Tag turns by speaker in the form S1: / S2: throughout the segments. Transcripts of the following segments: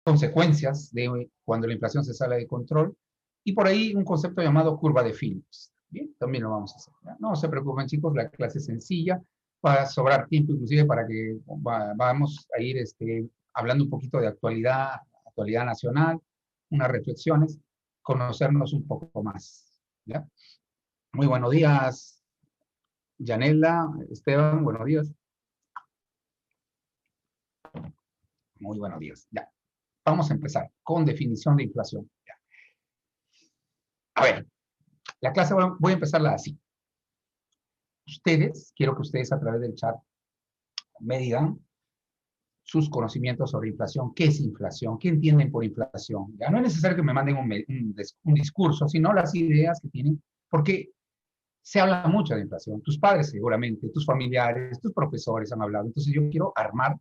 S1: consecuencias de cuando la inflación se sale de control, y por ahí un concepto llamado curva de Phillips. Bien, también lo vamos a hacer. ¿Ya? No se preocupen, chicos, la clase es sencilla, va a sobrar tiempo inclusive para que vamos a ir hablando un poquito de actualidad nacional, unas reflexiones, conocernos un poco más. ¿Ya? Muy buenos días, Yanela, Esteban, buenos días. Muy buenos días. Ya. Vamos a empezar con definición de inflación. Ya. A ver, la clase voy a empezarla así. Quiero que ustedes a través del chat me digan sus conocimientos sobre inflación, qué es inflación, qué entienden por inflación. Ya no es necesario que me manden un discurso, sino las ideas que tienen, porque se habla mucho de inflación. Tus padres seguramente, tus familiares, tus profesores han hablado. Entonces yo quiero armar,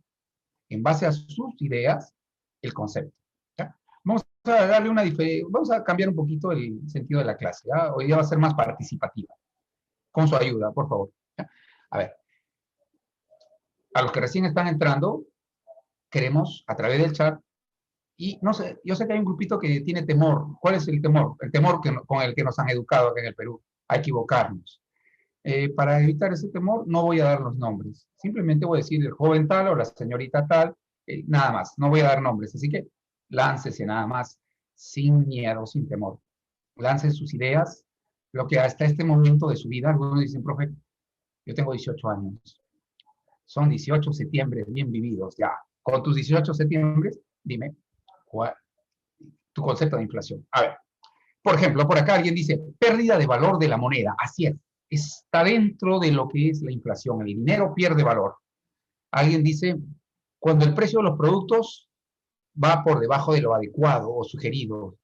S1: en base a sus ideas, el concepto. ¿Ya? Vamos a cambiar un poquito el sentido de la clase. ¿Ya? Hoy día va a ser más participativa. Con su ayuda, por favor. ¿Ya? A ver, a los que recién están entrando, queremos a través del chat, y no sé, yo sé que hay un grupito que tiene temor. ¿Cuál es el temor? El temor con el que nos han educado aquí en el Perú, a equivocarnos. Para evitar ese temor, no voy a dar los nombres. Simplemente voy a decir el joven tal o la señorita tal, nada más. No voy a dar nombres. Así que láncese nada más, sin miedo, sin temor. Lancen sus ideas, lo que hasta este momento de su vida, algunos dicen, profe, yo tengo 18 años. Son 18 septiembre bien vividos ya. Con tus 18 septiembre, dime, ¿cuál tu concepto de inflación? A ver, por ejemplo, por acá alguien dice, pérdida de valor de la moneda. Así es, está dentro de lo que es la inflación. El dinero pierde valor. Alguien dice, cuando el precio de los productos va por debajo de lo adecuado o sugerido,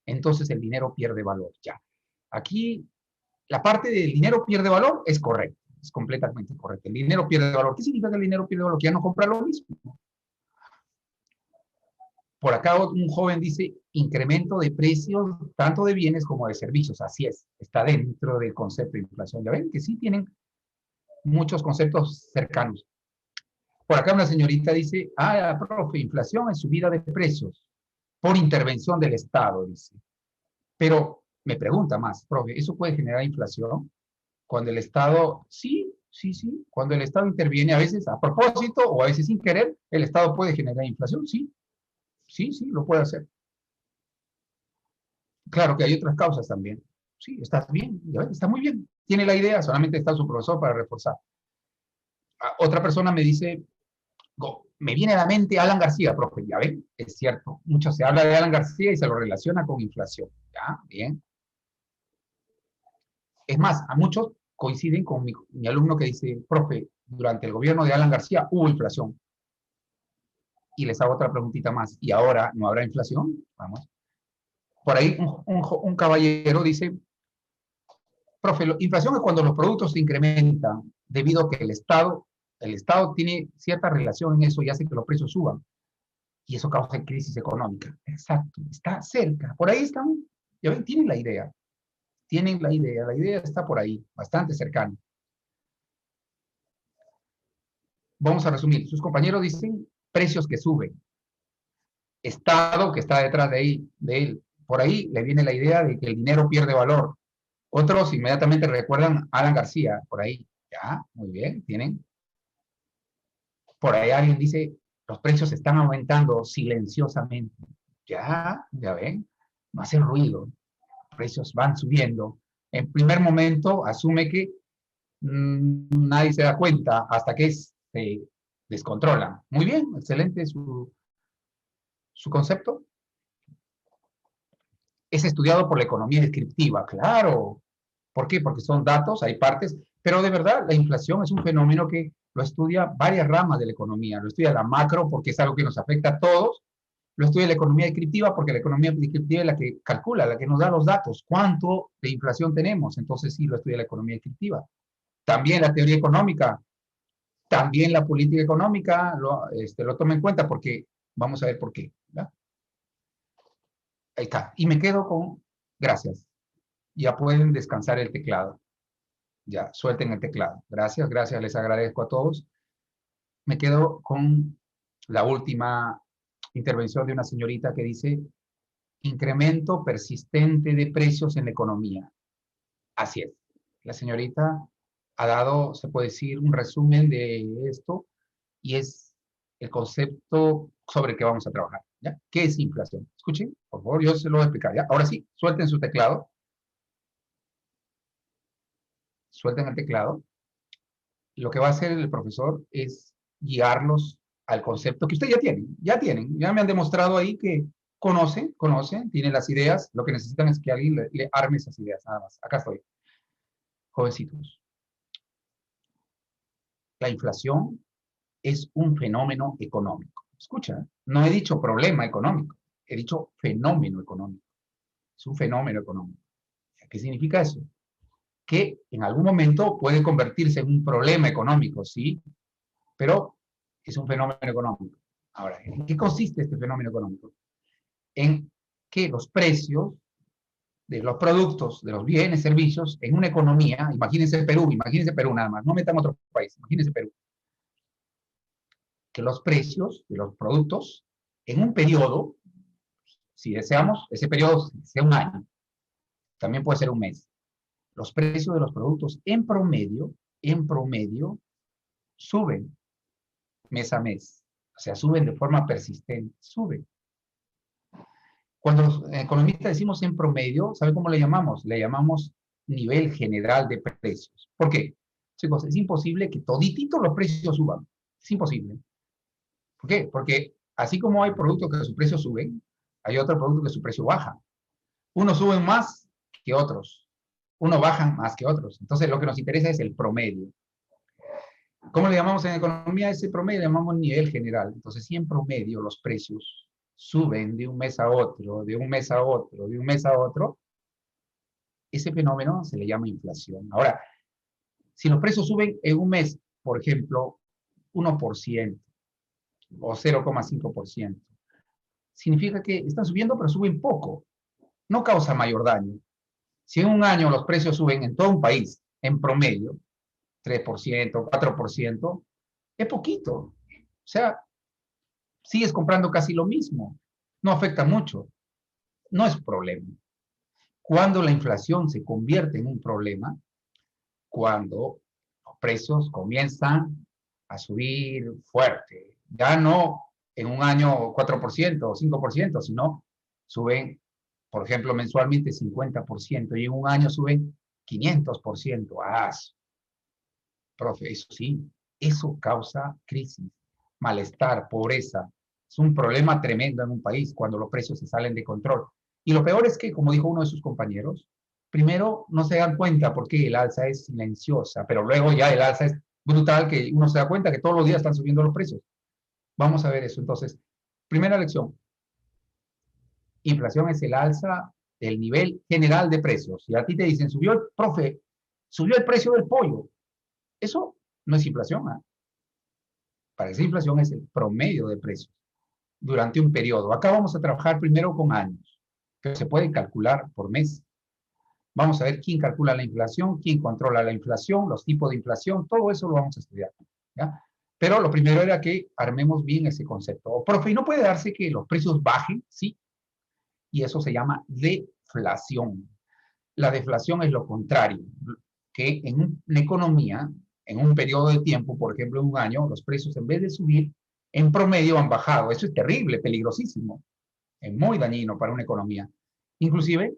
S1: entonces el dinero pierde valor. Ya. Aquí, la parte del dinero pierde valor es correcta, es completamente correcta. El dinero pierde valor. ¿Qué significa que el dinero pierde valor? Que ya no compra lo mismo. Por acá un joven dice incremento de precios tanto de bienes como de servicios. Así es, está dentro del concepto de inflación. Ya ven que sí tienen muchos conceptos cercanos. Por acá una señorita dice, profe, inflación es subida de precios por intervención del Estado, dice. Pero me pregunta más, profe, ¿eso puede generar inflación? Cuando el Estado, sí, sí, sí, cuando el Estado interviene, a veces a propósito o a veces sin querer, el Estado puede generar inflación, sí, sí, sí, lo puede hacer. Claro que hay otras causas también. Sí, estás bien, ya ves, está muy bien. Tiene la idea, solamente está su profesor para reforzar. Otra persona me dice, me viene a la mente Alan García, profe, ya ven, es cierto. Mucho se habla de Alan García y se lo relaciona con inflación. Ya, bien. Es más, a muchos coinciden con mi alumno que dice, profe, durante el gobierno de Alan García hubo inflación. Y les hago otra preguntita más. ¿Y ahora no habrá inflación? Vamos. Por ahí un caballero dice, profe, inflación es cuando los productos se incrementan debido a que el Estado tiene cierta relación en eso y hace que los precios suban. Y eso causa crisis económica. Exacto, está cerca. Por ahí están, ya ven, tienen la idea está por ahí, bastante cercana. Vamos a resumir, sus compañeros dicen precios que suben, Estado que está detrás de él. Por ahí le viene la idea de que el dinero pierde valor. Otros inmediatamente recuerdan a Alan García, por ahí. Ya, muy bien, tienen. Por ahí alguien dice, los precios están aumentando silenciosamente. Ya, ya ven, no hacen ruido, los precios van subiendo. En primer momento asume que nadie se da cuenta hasta que se descontrola. Muy bien, excelente su concepto. Es estudiado por la economía descriptiva, claro. ¿Por qué? Porque son datos, hay partes, pero de verdad la inflación es un fenómeno que lo estudia varias ramas de la economía. Lo estudia la macro porque es algo que nos afecta a todos. Lo estudia la economía descriptiva porque la economía descriptiva es la que calcula, la que nos da los datos, cuánto de inflación tenemos. Entonces sí, lo estudia la economía descriptiva. También la teoría económica, también la política económica lo toma en cuenta porque vamos a ver por qué. ¿Verdad? Ahí está. Y me quedo con, gracias. Ya pueden descansar el teclado. Ya, suelten el teclado. Gracias, gracias, les agradezco a todos. Me quedo con la última intervención de una señorita que dice, incremento persistente de precios en la economía. Así es. La señorita ha dado, se puede decir, un resumen de esto y es el concepto sobre el que vamos a trabajar. ¿Ya? ¿Qué es inflación? Escuchen, por favor, yo se lo voy a explicar. ¿Ya? Ahora sí, suelten su teclado. Suelten el teclado. Lo que va a hacer el profesor es guiarlos al concepto que ustedes ya me han demostrado ahí que conocen, tienen las ideas, lo que necesitan es que alguien le arme esas ideas, nada más. Acá estoy, jovencitos. La inflación es un fenómeno económico. Escucha, no he dicho problema económico, he dicho fenómeno económico. Es un fenómeno económico. ¿Qué significa eso? Que en algún momento puede convertirse en un problema económico, sí, pero es un fenómeno económico. Ahora, ¿en qué consiste este fenómeno económico? En que los precios de los productos, de los bienes, servicios, en una economía, imagínense Perú nada más, no metan otro país, imagínense Perú, que los precios de los productos en un periodo, si deseamos, ese periodo sea un año, también puede ser un mes, los precios de los productos en promedio, suben mes a mes, o sea, suben de forma persistente, suben. Cuando los economistas decimos en promedio, ¿sabe cómo le llamamos? Le llamamos nivel general de precios. ¿Por qué? Chicos, es imposible que todititos los precios suban. Es imposible. ¿Por qué? Porque así como hay productos que su precio suben, hay otros productos que su precio baja. Unos suben más que otros. Unos bajan más que otros. Entonces, lo que nos interesa es el promedio. ¿Cómo le llamamos en economía ese promedio? Le llamamos nivel general. Entonces, si en promedio los precios suben de un mes a otro, de un mes a otro, de un mes a otro, ese fenómeno se le llama inflación. Ahora, si los precios suben en un mes, por ejemplo, 1% o 0,5%, significa que están subiendo, pero suben poco. No causa mayor daño. Si en un año los precios suben en todo un país, en promedio, 3%, 4%, es poquito. O sea, sigues comprando casi lo mismo. No afecta mucho. No es problema. Cuando la inflación se convierte en un problema, cuando los precios comienzan a subir fuerte, ya no en un año 4% o 5%, sino suben, por ejemplo, mensualmente 50% y en un año suben 500%. ¡Ah! Profe, eso sí, eso causa crisis, malestar, pobreza. Es un problema tremendo en un país cuando los precios se salen de control. Y lo peor es que, como dijo uno de sus compañeros, primero no se dan cuenta porque el alza es silenciosa, pero luego ya el alza es brutal que uno se da cuenta que todos los días están subiendo los precios. Vamos a ver eso. Entonces, primera lección. Inflación es el alza del nivel general de precios. Si a ti te dicen, subió el profe, subió el precio del pollo. Eso no es inflación. ¿Eh? Para esa inflación es el promedio de precios durante un periodo. Acá vamos a trabajar primero con años, pero se puede calcular por mes. Vamos a ver quién calcula la inflación, quién controla la inflación, los tipos de inflación, todo eso lo vamos a estudiar. ¿Ya? Pero lo primero era que armemos bien ese concepto. Profe, ¿y no puede darse que los precios bajen? Sí, y eso se llama deflación. La deflación es lo contrario, que en una economía, en un periodo de tiempo, por ejemplo, en un año, los precios en vez de subir, en promedio han bajado. Eso es terrible, peligrosísimo, es muy dañino para una economía. Inclusive,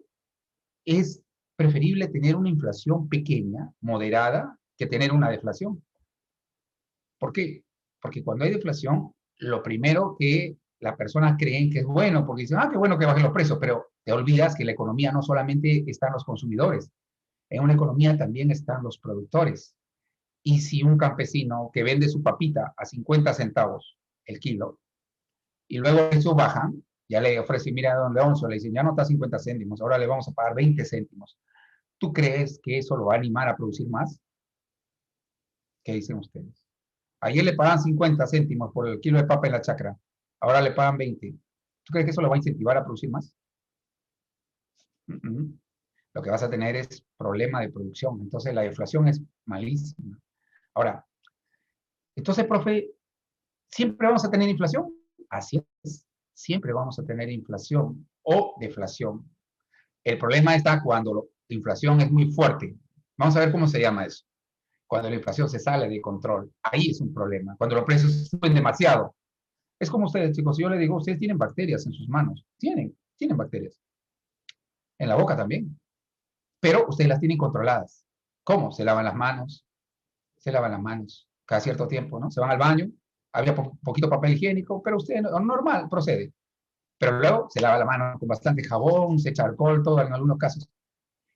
S1: es preferible tener una inflación pequeña, moderada, que tener una deflación. ¿Por qué? Porque cuando hay deflación, lo primero que las personas creen que es bueno, porque dicen, ah, qué bueno que bajen los precios, pero te olvidas que la economía no solamente están los consumidores, en una economía también están los productores. Y si un campesino que vende su papita a 50 centavos el kilo, y luego eso bajan, ya le ofrece, mira, don Leoncio, le dicen, ya no está 50 céntimos, ahora le vamos a pagar 20 céntimos. ¿Tú crees que eso lo va a animar a producir más? ¿Qué dicen ustedes? Ayer le pagan 50 céntimos por el kilo de papa en la chacra, ahora le pagan 20. ¿Tú crees que eso lo va a incentivar a producir más? Lo que vas a tener es problema de producción. Entonces la deflación es malísima. Ahora, entonces, profe, ¿siempre vamos a tener inflación? Así es. siempre vamos a tener inflación o deflación. El problema está cuando la inflación es muy fuerte. Vamos a ver cómo se llama eso. Cuando la inflación se sale de control, ahí es un problema. Cuando los precios suben demasiado. Es como ustedes, chicos, si yo les digo, ustedes tienen bacterias en sus manos. Tienen bacterias. En la boca también. Pero ustedes las tienen controladas. ¿Cómo? Se lavan las manos cada cierto tiempo, ¿no? Se van al baño, había poquito papel higiénico, pero usted normal procede. Pero luego se lava la mano con bastante jabón, se echa alcohol, todo en algunos casos.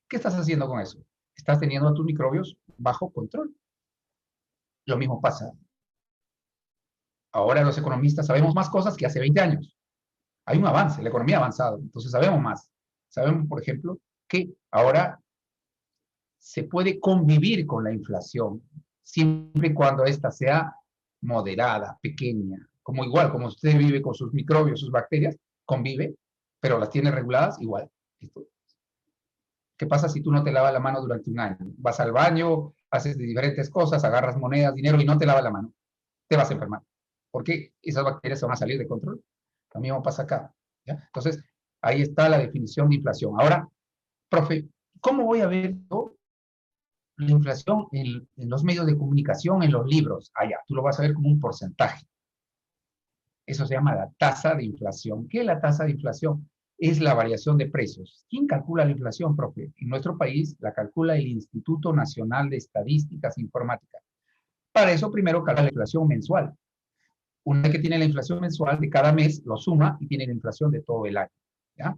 S1: ¿Qué estás haciendo con eso? Estás teniendo a tus microbios bajo control. Lo mismo pasa. Ahora los economistas sabemos más cosas que hace 20 años. Hay un avance, la economía ha avanzado, entonces sabemos más. Sabemos, por ejemplo, que ahora se puede convivir con la inflación, siempre y cuando ésta sea moderada, pequeña, como igual, como usted vive con sus microbios, sus bacterias, convive, pero las tiene reguladas igual. ¿Qué pasa si tú no te lavas la mano durante un año? Vas al baño, haces diferentes cosas, agarras monedas, dinero y no te lavas la mano. Te vas a enfermar. Porque esas bacterias se van a salir de control. Lo mismo pasa acá. ¿Ya? Entonces, ahí está la definición de inflación. Ahora, profe, ¿cómo voy a ver yo la inflación en los medios de comunicación, en los libros? Allá, tú lo vas a ver como un porcentaje. Eso se llama la tasa de inflación. ¿Qué es la tasa de inflación? Es la variación de precios. ¿Quién calcula la inflación, profe? En nuestro país la calcula el Instituto Nacional de Estadísticas e Informática. Para eso primero calcula la inflación mensual. Una vez que tiene la inflación mensual de cada mes, lo suma y tiene la inflación de todo el año. ¿Ya?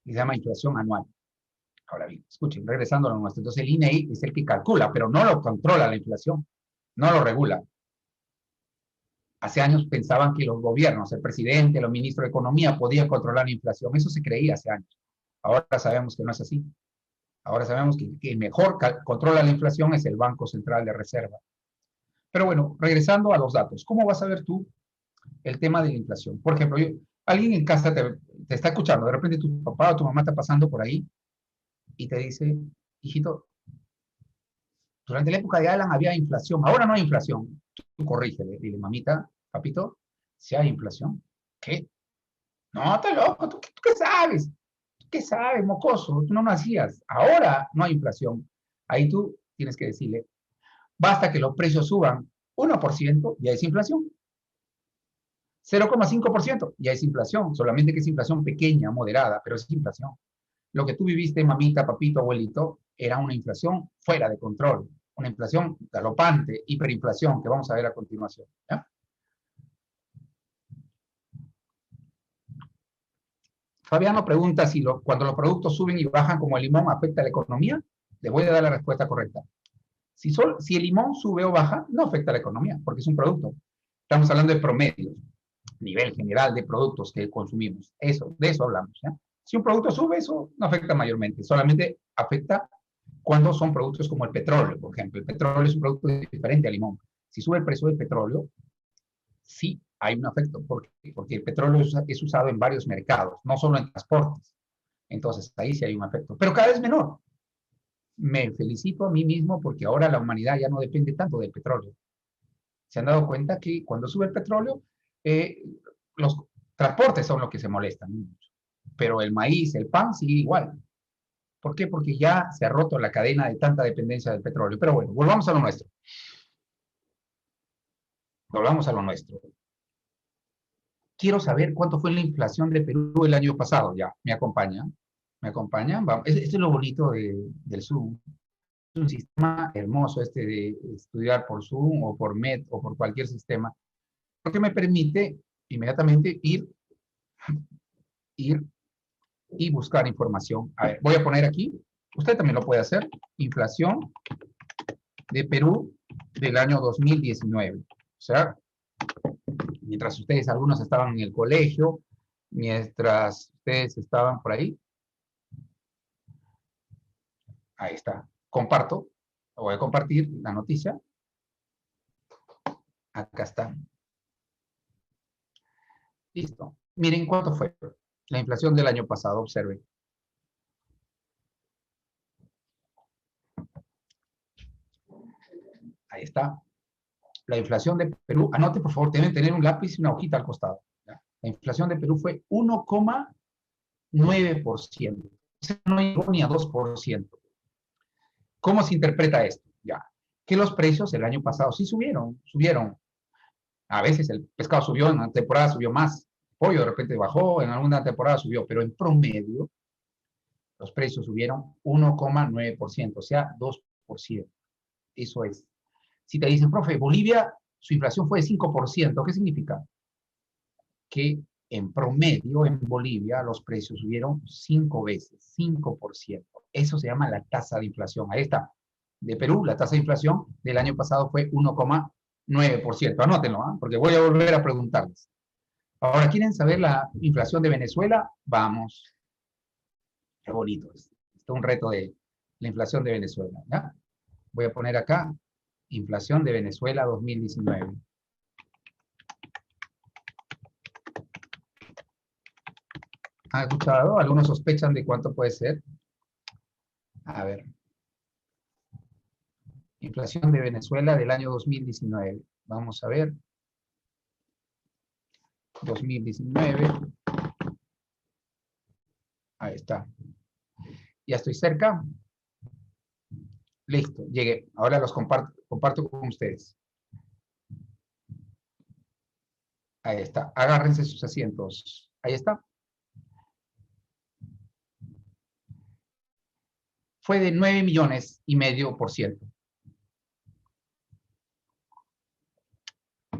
S1: Y se llama inflación anual. Ahora bien, escuchen, regresando a lo nuestro. Entonces el INEI es el que calcula, pero no lo controla la inflación, no lo regula. Hace años pensaban que los gobiernos, el presidente, los ministros de Economía podían controlar la inflación. Eso se creía hace años. Ahora sabemos que no es así. Ahora sabemos que el mejor controla la inflación es el Banco Central de Reserva. Pero bueno, regresando a los datos, ¿cómo vas a ver tú el tema de la inflación? Por ejemplo, alguien en casa te está escuchando, de repente tu papá o tu mamá está pasando por ahí y te dice, hijito, durante la época de Alan había inflación, ahora no hay inflación. Tú corrígele, dile, mamita, papito, si hay inflación. ¿Qué? No, está loco, ¿tú qué sabes? ¿Tú qué sabes, mocoso? Tú no nacías. Ahora no hay inflación. Ahí tú tienes que decirle, basta que los precios suban 1%, ya es inflación. 0,5%, ya es inflación. Solamente que es inflación pequeña, moderada, pero es inflación. Lo que tú viviste, mamita, papito, abuelito, era una inflación fuera de control. Una inflación galopante, hiperinflación, que vamos a ver a continuación. ¿Ya? Fabiano pregunta si cuando los productos suben y bajan como el limón afecta a la economía. Le voy a dar la respuesta correcta. Si el limón sube o baja, no afecta a la economía, porque es un producto. Estamos hablando de promedios, nivel general de productos que consumimos. De eso hablamos. ¿Ya? Si un producto sube, eso no afecta mayormente, solamente afecta cuando son productos como el petróleo, por ejemplo. El petróleo es un producto diferente al limón. Si sube el precio del petróleo, sí hay un efecto, porque el petróleo es usado en varios mercados, no solo en transportes. Entonces, ahí sí hay un efecto, pero cada vez menor. Me felicito a mí mismo porque ahora la humanidad ya no depende tanto del petróleo. Se han dado cuenta que cuando sube el petróleo, eh, los transportes son los que se molestan mucho. Pero el maíz, el pan, sigue igual. ¿Por qué? Porque ya se ha roto la cadena de tanta dependencia del petróleo. Pero bueno, volvamos a lo nuestro. Volvamos a lo nuestro. Quiero saber cuánto fue la inflación de Perú el año pasado. Ya, ¿me acompaña? ¿Me acompaña? Vamos. Esto es lo bonito del Zoom. Es un sistema hermoso este de estudiar por Zoom o por Met o por cualquier sistema, porque me permite inmediatamente ir y buscar información. A ver, voy a poner aquí, usted también lo puede hacer, inflación de Perú del año 2019. O sea, mientras ustedes, algunos estaban en el colegio, mientras ustedes estaban por ahí, ahí está, comparto, voy a compartir la noticia, acá está, listo. Miren cuánto fue la inflación del año pasado, observen. Ahí está. La inflación de Perú, anote por favor, deben tener un lápiz y una hojita al costado. ¿Ya? La inflación de Perú fue 1,9%. O sea, no llegó ni a 2%. ¿Cómo se interpreta esto? Ya, que los precios el año pasado sí subieron. A veces el pescado subió, en una temporada subió más. El pollo de repente bajó, en alguna temporada subió, pero en promedio los precios subieron 1,9%, o sea, 2%. Eso es. Si te dicen, profe, Bolivia, su inflación fue de 5%, ¿qué significa? Que en promedio en Bolivia los precios subieron 5 veces, 5%. Eso se llama la tasa de inflación. Ahí está. De Perú, la tasa de inflación del año pasado fue 1,9%. Anótenlo, ¿eh? Porque voy a volver a preguntarles. Ahora, ¿quieren saber la inflación de Venezuela? Vamos. Qué bonito es. Esto es un reto de la inflación de Venezuela. ¿Ya? Voy a poner acá, inflación de Venezuela 2019. ¿Han escuchado? ¿Algunos sospechan de cuánto puede ser? A ver. Inflación de Venezuela del año 2019. Vamos a ver. 2019. Ahí está. Ya estoy cerca. Listo, llegué. Ahora los comparto con ustedes. Ahí está. Agárrense sus asientos. Ahí está. Fue de 9,5 millones%.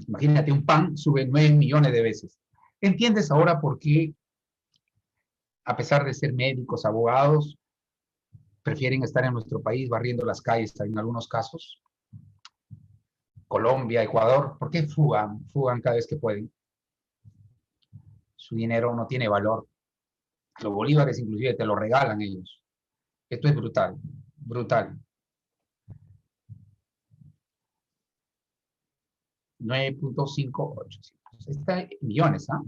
S1: Imagínate, un pan sube 9 millones de veces. ¿Entiendes ahora por qué, a pesar de ser médicos, abogados, prefieren estar en nuestro país barriendo las calles en algunos casos? Colombia, Ecuador, ¿por qué fugan cada vez que pueden? Su dinero no tiene valor. Los bolívares inclusive te lo regalan ellos. Esto es brutal, brutal. 9,58. Está en millones, ¿ah?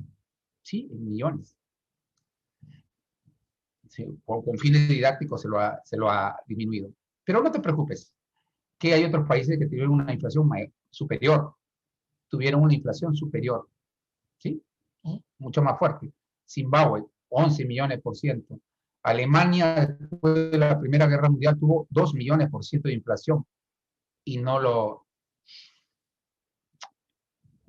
S1: Sí, en millones. Sí, con fines didácticos se lo ha disminuido. Pero no te preocupes, que hay otros países que tuvieron una inflación superior, tuvieron una inflación superior, ¿sí? Mucho más fuerte. Zimbabue, 11 millones%. Alemania, después de la Primera Guerra Mundial, tuvo 2 millones% de inflación y no lo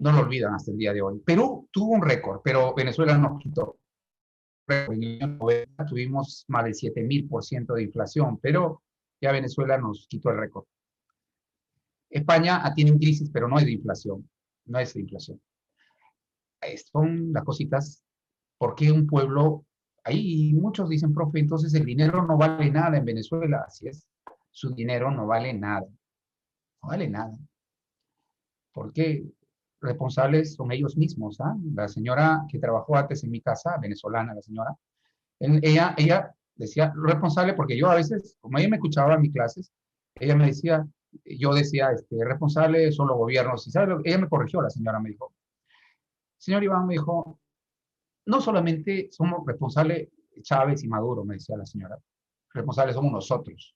S1: olvidan hasta el día de hoy. Perú tuvo un récord, pero Venezuela nos quitó. En el 90 tuvimos más de 7,000% de inflación, pero ya Venezuela nos quitó el récord. España tiene un crisis, pero no es de inflación, no es de inflación. Son las cositas, ¿por qué un pueblo? Ahí muchos dicen, profe, entonces el dinero no vale nada en Venezuela. Así es, su dinero no vale nada, no vale nada. ¿Por qué? Responsables son ellos mismos. ¿Ah? La señora que trabajó antes en mi casa, venezolana la señora, ella decía, responsable, porque yo a veces, como ella me escuchaba en mis clases, ella me decía, yo decía, responsable son los gobiernos. ¿Y sabe ella me corrigió, la señora me dijo, señor Iván, me dijo, no solamente somos responsables Chávez y Maduro, me decía la señora, responsables somos nosotros,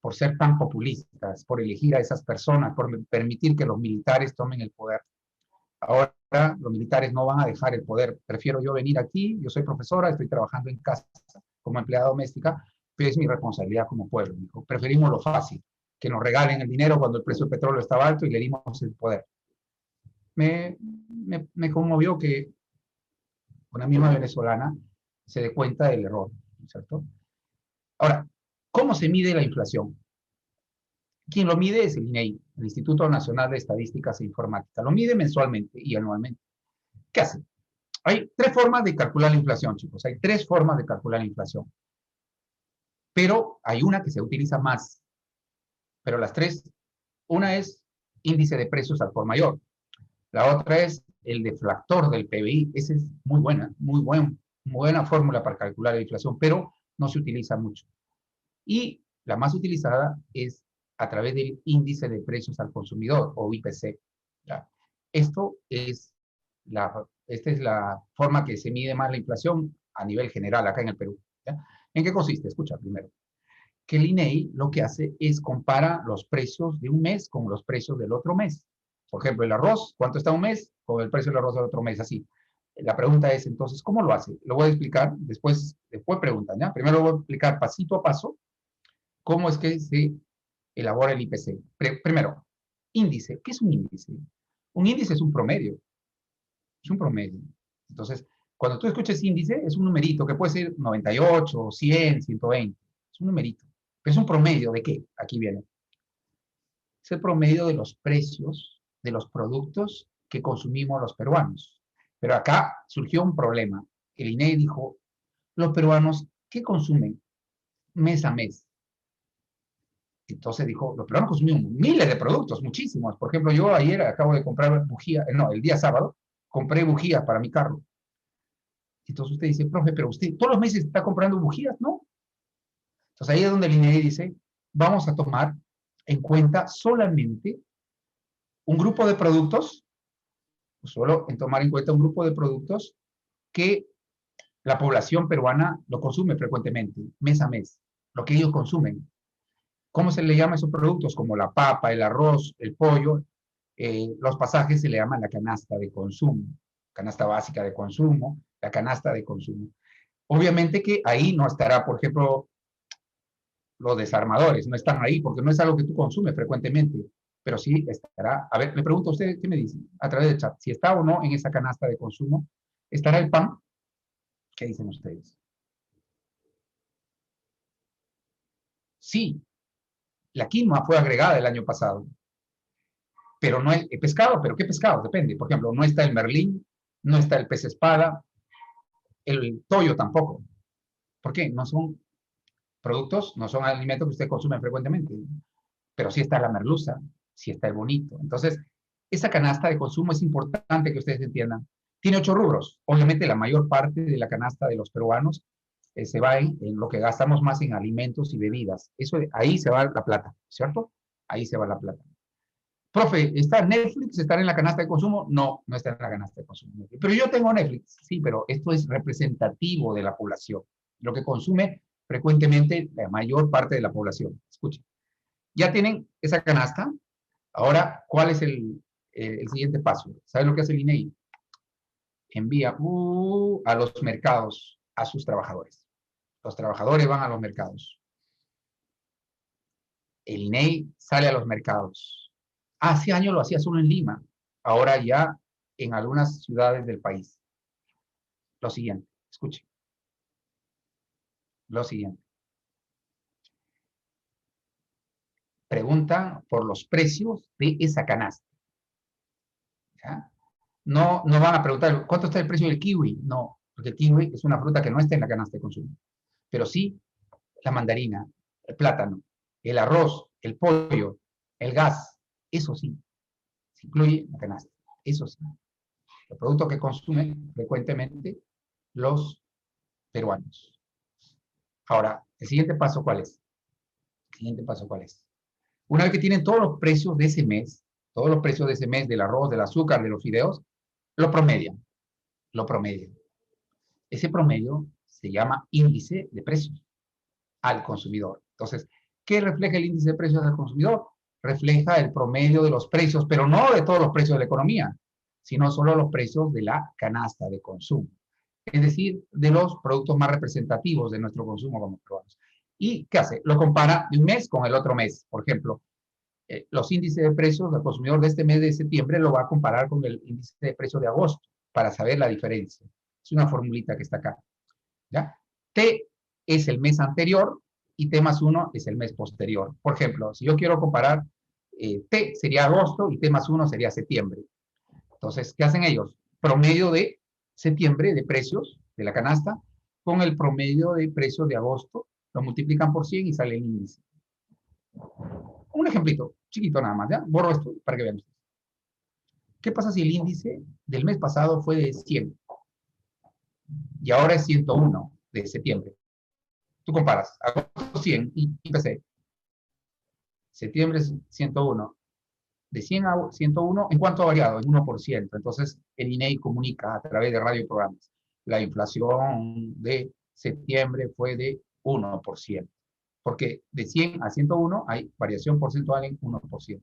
S1: por ser tan populistas, por elegir a esas personas, por permitir que los militares tomen el poder. Ahora los militares no van a dejar el poder. Prefiero yo venir aquí, yo soy profesora, estoy trabajando en casa como empleada doméstica, pero es mi responsabilidad como pueblo. Dijo. Preferimos lo fácil, que nos regalen el dinero cuando el precio del petróleo estaba alto y le dimos el poder. Me conmovió que una misma venezolana se dé cuenta del error, ¿cierto? Ahora, ¿cómo se mide la inflación? Quien lo mide es el INEI, el Instituto Nacional de Estadísticas e Informática. Lo mide mensualmente y anualmente. ¿Qué hace? Hay tres formas de calcular la inflación, chicos. Hay tres formas de calcular la inflación. Pero hay una que se utiliza más. Pero las tres, una es índice de precios al por mayor. La otra es el deflactor del PBI. Esa es muy buena, muy buena fórmula para calcular la inflación, pero no se utiliza mucho. Y la más utilizada es a través del índice de precios al consumidor, o IPC. ¿Ya? Esta es la forma que se mide más la inflación a nivel general acá en el Perú. ¿Ya? ¿En qué consiste? Escucha primero. Que el INEI lo que hace es compara los precios de un mes con los precios del otro mes. Por ejemplo, el arroz, ¿cuánto está un mes? Con el precio del arroz del otro mes, así. La pregunta es entonces, ¿cómo lo hace? Lo voy a explicar, después preguntan, ¿ya? Primero voy a explicar pasito a paso cómo es que se elabora el IPC. Primero, índice. ¿Qué es un índice? Un índice es un promedio. Es un promedio. Entonces, cuando tú escuches índice, es un numerito que puede ser 98, 100, 120. Es un numerito. Pero es un promedio de qué? Aquí viene. Es el promedio de los precios de los productos que consumimos los peruanos. Pero acá surgió un problema. El INEGI dijo, los peruanos, ¿qué consumen mes a mes? Entonces dijo, los peruanos consumimos miles de productos, muchísimos. Por ejemplo, yo ayer acabo de comprar bujías, no, el día sábado, compré bujías para mi carro. Entonces usted dice, profe, pero usted todos los meses está comprando bujías, ¿no? Entonces ahí es donde el INEGI dice, vamos a tomar en cuenta solamente un grupo de productos, solo en tomar en cuenta un grupo de productos que la población peruana lo consume frecuentemente, mes a mes, lo que ellos consumen. ¿Cómo se le llama a esos productos? Como la papa, el arroz, el pollo, los pasajes se le llaman la canasta de consumo, canasta básica de consumo, la canasta de consumo. Obviamente que ahí no estará, por ejemplo, los desarmadores, no están ahí porque no es algo que tú consumes frecuentemente, pero sí estará. A ver, le pregunto a usted, ¿qué me dice? A través del chat, si está o no en esa canasta de consumo, ¿estará el pan? ¿Qué dicen ustedes? Sí, la quinoa fue agregada el año pasado, pero no es pescado, pero ¿qué pescado? Depende. Por ejemplo, no está el merlín, no está el pez espada, el toyo tampoco. ¿Por qué? No son productos, no son alimentos que usted consume frecuentemente, pero sí está la merluza, sí está el bonito. Entonces, esa canasta de consumo es importante que ustedes entiendan. Tiene 8 rubros. Obviamente, la mayor parte de la canasta de los peruanos se va en lo que gastamos más en alimentos y bebidas. Eso, ahí se va la plata, ¿cierto? Ahí se va la plata. Profe, ¿está Netflix? ¿Está en la canasta de consumo? No, no está en la canasta de consumo. Pero yo tengo Netflix, sí, pero esto es representativo de la población, lo que consume frecuentemente la mayor parte de la población. Escuchen, ya tienen esa canasta. Ahora, ¿cuál es el siguiente paso? ¿Saben lo que hace el INEI? Envía a los mercados a sus trabajadores. Los trabajadores van a los mercados. El INEI sale a los mercados. Hace años lo hacía solo en Lima, ahora ya en algunas ciudades del país. Lo siguiente, escuchen. Lo siguiente. Pregunta por los precios de esa canasta. ¿Ya? No, no van a preguntar, ¿cuánto está el precio del kiwi? No, porque el kiwi es una fruta que no está en la canasta de consumo. Pero sí, la mandarina, el plátano, el arroz, el pollo, el gas, eso sí, se incluye en la canasta. Eso sí. Los productos que consumen frecuentemente los peruanos. Ahora, el siguiente paso, ¿cuál es? El siguiente paso, ¿cuál es? Una vez que tienen todos los precios de ese mes, todos los precios de ese mes del arroz, del azúcar, de los fideos, lo promedian. Lo promedian. Ese promedio se llama índice de precios al consumidor. Entonces, ¿qué refleja el índice de precios al consumidor? Refleja el promedio de los precios, pero no de todos los precios de la economía, sino solo los precios de la canasta de consumo. Es decir, de los productos más representativos de nuestro consumo como peruanos. ¿Y qué hace? Lo compara de un mes con el otro mes. Por ejemplo, los índices de precios del consumidor de este mes de septiembre lo va a comparar con el índice de precios de agosto para saber la diferencia. Es una formulita que está acá. ¿Ya? T es el mes anterior y T más 1 es el mes posterior. Por ejemplo, si yo quiero comparar, T sería agosto y T más 1 sería septiembre. Entonces, ¿qué hacen ellos? Promedio de septiembre de precios de la canasta con el promedio de precios de agosto, lo multiplican por 100 y sale el índice. Un ejemplito, chiquito nada más, ¿ya? Borro esto para que vean. ¿Qué pasa si el índice del mes pasado fue de 100 y ahora es 101 de septiembre? Tú comparas, agosto 100 y IPC. Septiembre es 101. De 100 a 101, ¿en cuánto ha variado? En 1%. Entonces, el INEI comunica a través de radio y programas. La inflación de septiembre fue de 1%. Porque de 100 a 101 hay variación porcentual en 1%.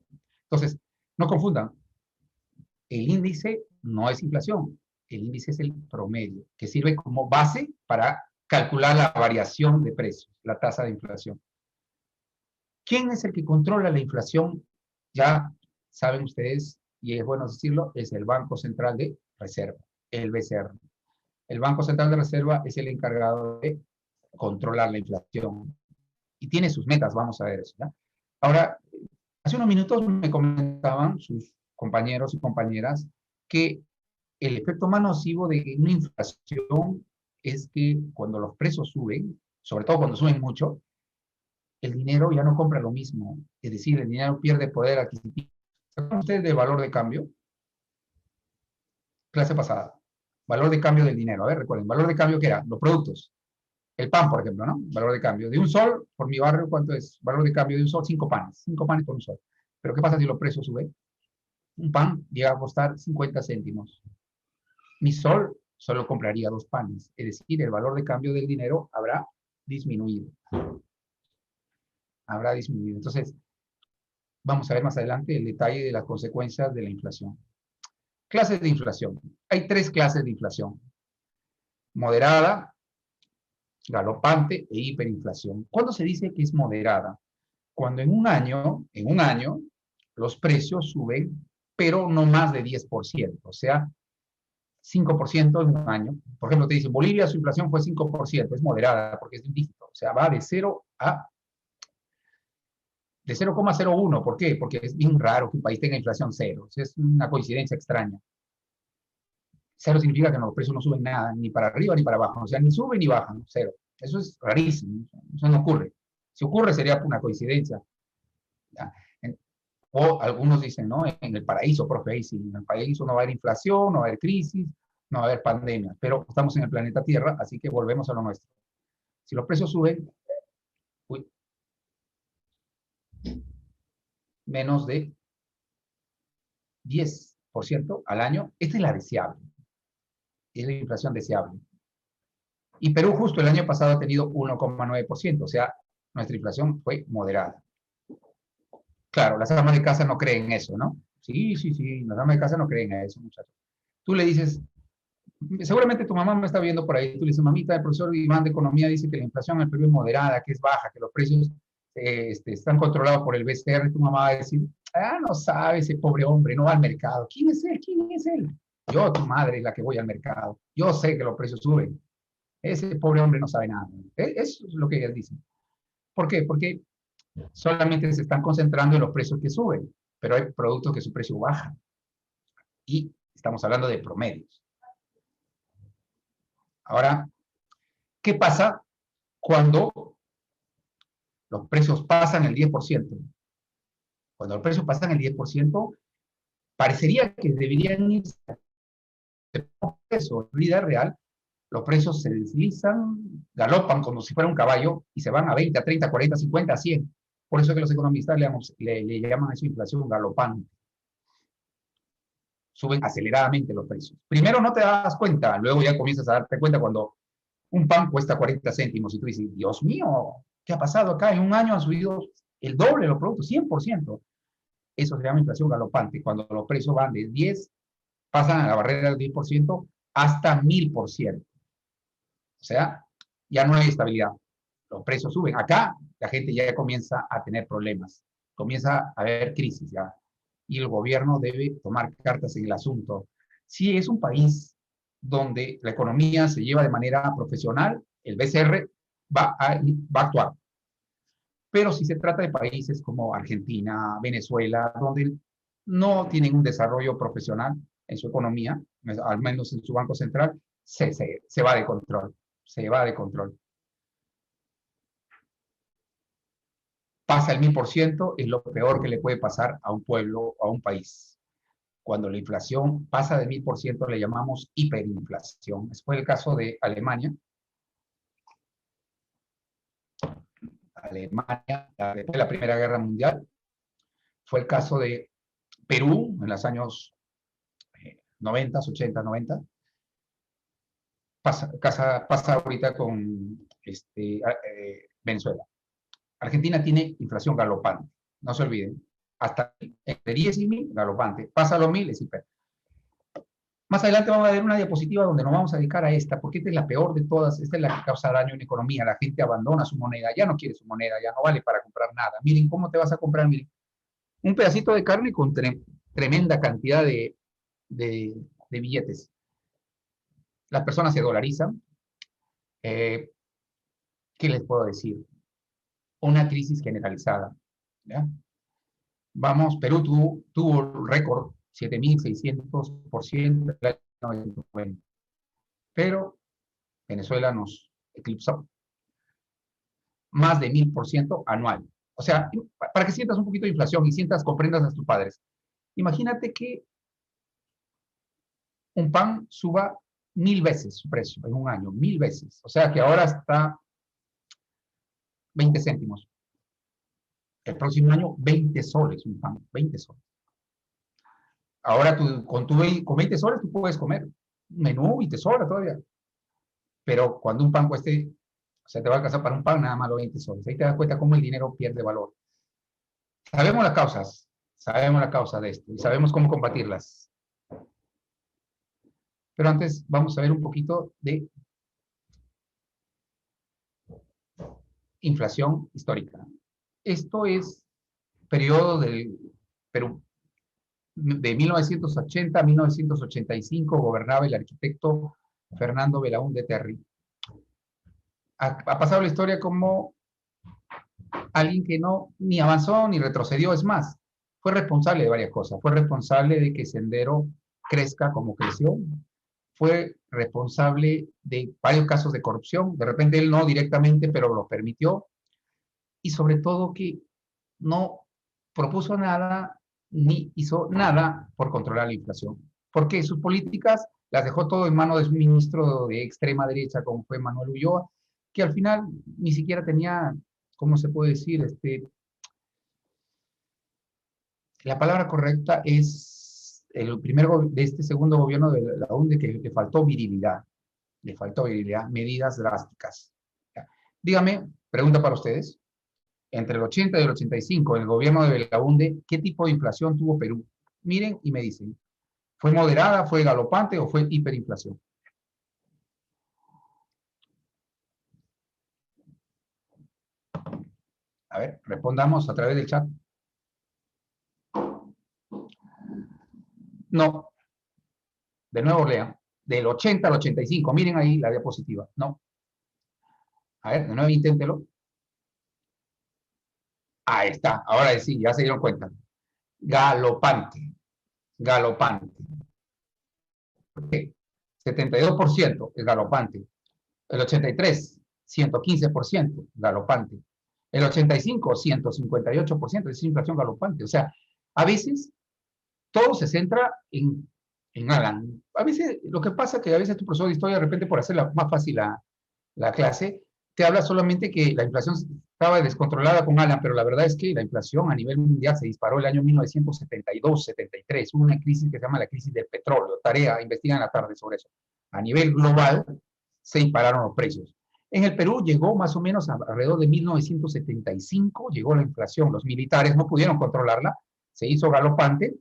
S1: Entonces, no confundan. El índice no es inflación. El índice es el promedio, que sirve como base para calcular la variación de precios, la tasa de inflación. ¿Quién es el que controla la inflación? Ya saben ustedes, y es bueno decirlo, es el Banco Central de Reserva, el BCR. El Banco Central de Reserva es el encargado de controlar la inflación y tiene sus metas, vamos a ver eso. ¿Ya? Ahora, hace unos minutos me comentaban sus compañeros y compañeras que el efecto más nocivo de una inflación es que cuando los precios suben, sobre todo cuando suben mucho, el dinero ya no compra lo mismo. Es decir, el dinero pierde poder adquisitivo. ¿Se acuerdan ustedes de valor de cambio? Clase pasada. Valor de cambio del dinero. A ver, recuerden, valor de cambio, ¿qué era? Los productos. El pan, por ejemplo, ¿no? Valor de cambio. De un sol, por mi barrio, ¿cuánto es? Valor de cambio de un sol, 5 panes. 5 panes por un sol. Pero ¿qué pasa si los precios suben? Un pan llega a costar 50 céntimos. Mi sol solo compraría 2 panes. Es decir, el valor de cambio del dinero habrá disminuido. Habrá disminuido. Entonces, vamos a ver más adelante el detalle de las consecuencias de la inflación. Clases de inflación. Hay 3 clases de inflación. Moderada, galopante e hiperinflación. ¿Cuándo se dice que es moderada? Cuando en un año, los precios suben, pero no más de 10%. O sea, 5% en un año. Por ejemplo, te dicen, Bolivia su inflación fue 5%, es moderada porque es de un dígito. O sea, va de 0,01. ¿Por qué? Porque es bien raro que un país tenga inflación cero. Es una coincidencia extraña. Cero significa que los precios no suben nada, ni para arriba ni para abajo. O sea, ni suben ni bajan, cero. Eso es rarísimo. Eso no ocurre. Si ocurre sería una coincidencia. ¿Ya? O algunos dicen, ¿no? En el paraíso, profe, sí, en el paraíso no va a haber inflación, no va a haber crisis, no va a haber pandemia. Pero estamos en el planeta Tierra, así que volvemos a lo nuestro. Si los precios suben, uy, menos de 10% al año, esta es la deseable. Es la inflación deseable. Y Perú justo el año pasado ha tenido 1,9%, o sea, nuestra inflación fue moderada. Claro, las amas de casa no creen eso, ¿no? Sí, sí, sí, las amas de casa no creen eso, muchachos. Tú le dices, seguramente tu mamá me está viendo por ahí, tú le dices, mamita, el profesor Iván de Economía dice que la inflación en el Perú es moderada, que es baja, que los precios están controlados por el BCR, tu mamá va a decir, no sabe ese pobre hombre, no va al mercado. ¿Quién es él? ¿Quién es él? Yo, tu madre, es la que voy al mercado. Yo sé que los precios suben. Ese pobre hombre no sabe nada. Eso es lo que ellas dicen. ¿Por qué? Porque solamente se están concentrando en los precios que suben, pero hay productos que su precio baja. Y estamos hablando de promedios. Ahora, ¿qué pasa cuando los precios pasan el 10%? Cuando los precios pasan el 10%, parecería que deberían irse a eso. En vida real, los precios se deslizan, galopan como si fuera un caballo y se van a 20, a 30, a 40, a 50, a 100. Por eso que los economistas le llaman a eso inflación galopante. Suben aceleradamente los precios. Primero no te das cuenta, luego ya comienzas a darte cuenta cuando un pan cuesta 40 céntimos y tú dices, Dios mío, ¿qué ha pasado acá? En un año han subido el doble de los productos, 100%. Eso se llama inflación galopante, cuando los precios van de 10, pasan a la barrera del 10% hasta 1000%. O sea, ya no hay estabilidad. Los precios suben. Acá la gente ya comienza a tener problemas, comienza a haber crisis ya. Y el gobierno debe tomar cartas en el asunto. Si es un país donde la economía se lleva de manera profesional, el BCR va a actuar. Pero si se trata de países como Argentina, Venezuela, donde no tienen un desarrollo profesional en su economía, al menos en su banco central, se va de control. Se va de control. Pasa el 1000%, es lo peor que le puede pasar a un pueblo o a un país. Cuando la inflación pasa de 1000%, le llamamos hiperinflación. Ese fue el caso de Alemania. Alemania, después de la Primera Guerra Mundial. Fue el caso de Perú en los años 90, 80, 90. Pasa ahorita con Venezuela. Argentina tiene inflación galopante, no se olviden. Hasta entre 10 y 1000, galopante. Pasa a los 1000, es hiper. Más adelante vamos a ver una diapositiva donde nos vamos a dedicar a esta, porque esta es la peor de todas, esta es la que causa daño en la economía, la gente abandona su moneda, ya no quiere su moneda, ya no vale para comprar nada. Miren, ¿cómo te vas a comprar? Miren, un pedacito de carne con tremenda cantidad de billetes. Las personas se dolarizan. ¿Qué les puedo decir? Una crisis generalizada. ¿Ya? Vamos, Perú tuvo récord 7.600% el año 1990, pero Venezuela nos eclipsó más de 1.000% anual. O sea, para que sientas un poquito de inflación y comprendas a tus padres. Imagínate que un pan suba 1.000 veces su precio en un año, 1.000 veces. O sea que ahora está 20 céntimos. El próximo año, 20 soles un pan, 20 soles. Ahora con 20 soles tú puedes comer un menú y te sobra todavía. Pero cuando un pan cueste, o sea, te va a alcanzar para un pan nada más los 20 soles. Ahí te das cuenta cómo el dinero pierde valor. Sabemos las causas de esto y sabemos cómo combatirlas. Pero antes vamos a ver un poquito de inflación histórica. Esto es periodo del Perú. De 1980 a 1985 gobernaba el arquitecto Fernando Belaúnde Terry. Ha pasado la historia como alguien que no ni avanzó ni retrocedió, es más, fue responsable de varias cosas. Fue responsable de que Sendero crezca como creció, fue responsable de varios casos de corrupción, de repente él no directamente, pero lo permitió, y sobre todo que no propuso nada ni hizo nada por controlar la inflación, porque sus políticas las dejó todo en manos de un ministro de extrema derecha como fue Manuel Ulloa, que al final ni siquiera tenía, ¿cómo se puede decir? La palabra correcta es el de este segundo gobierno de la UNDE que le faltó virilidad, medidas drásticas. Dígame, pregunta para ustedes, entre el 80 y el 85, en el gobierno de Belaúnde, ¿qué tipo de inflación tuvo Perú? Miren y me dicen, ¿fue moderada, fue galopante o fue hiperinflación? A ver, respondamos a través del chat. No, de nuevo lea, del 80 al 85, miren ahí la diapositiva, no. A ver, de nuevo inténtelo. Ahí está, ahora sí, ya se dieron cuenta. Galopante, galopante. ¿Por qué? 72% es galopante. El 83, 115%, galopante. El 85, 158%, es inflación galopante. O sea, a veces todo se centra en Alan. A veces, lo que pasa es que a veces tu profesor de historia, de repente por hacerla más fácil la clase, te habla solamente que la inflación estaba descontrolada con Alan, pero la verdad es que la inflación a nivel mundial se disparó el año 1972-73. Hubo una crisis que se llama la crisis del petróleo. Tarea, investigan en la tarde sobre eso. A nivel global se dispararon los precios. En el Perú llegó más o menos alrededor de 1975, llegó la inflación. Los militares no pudieron controlarla, se hizo galopante.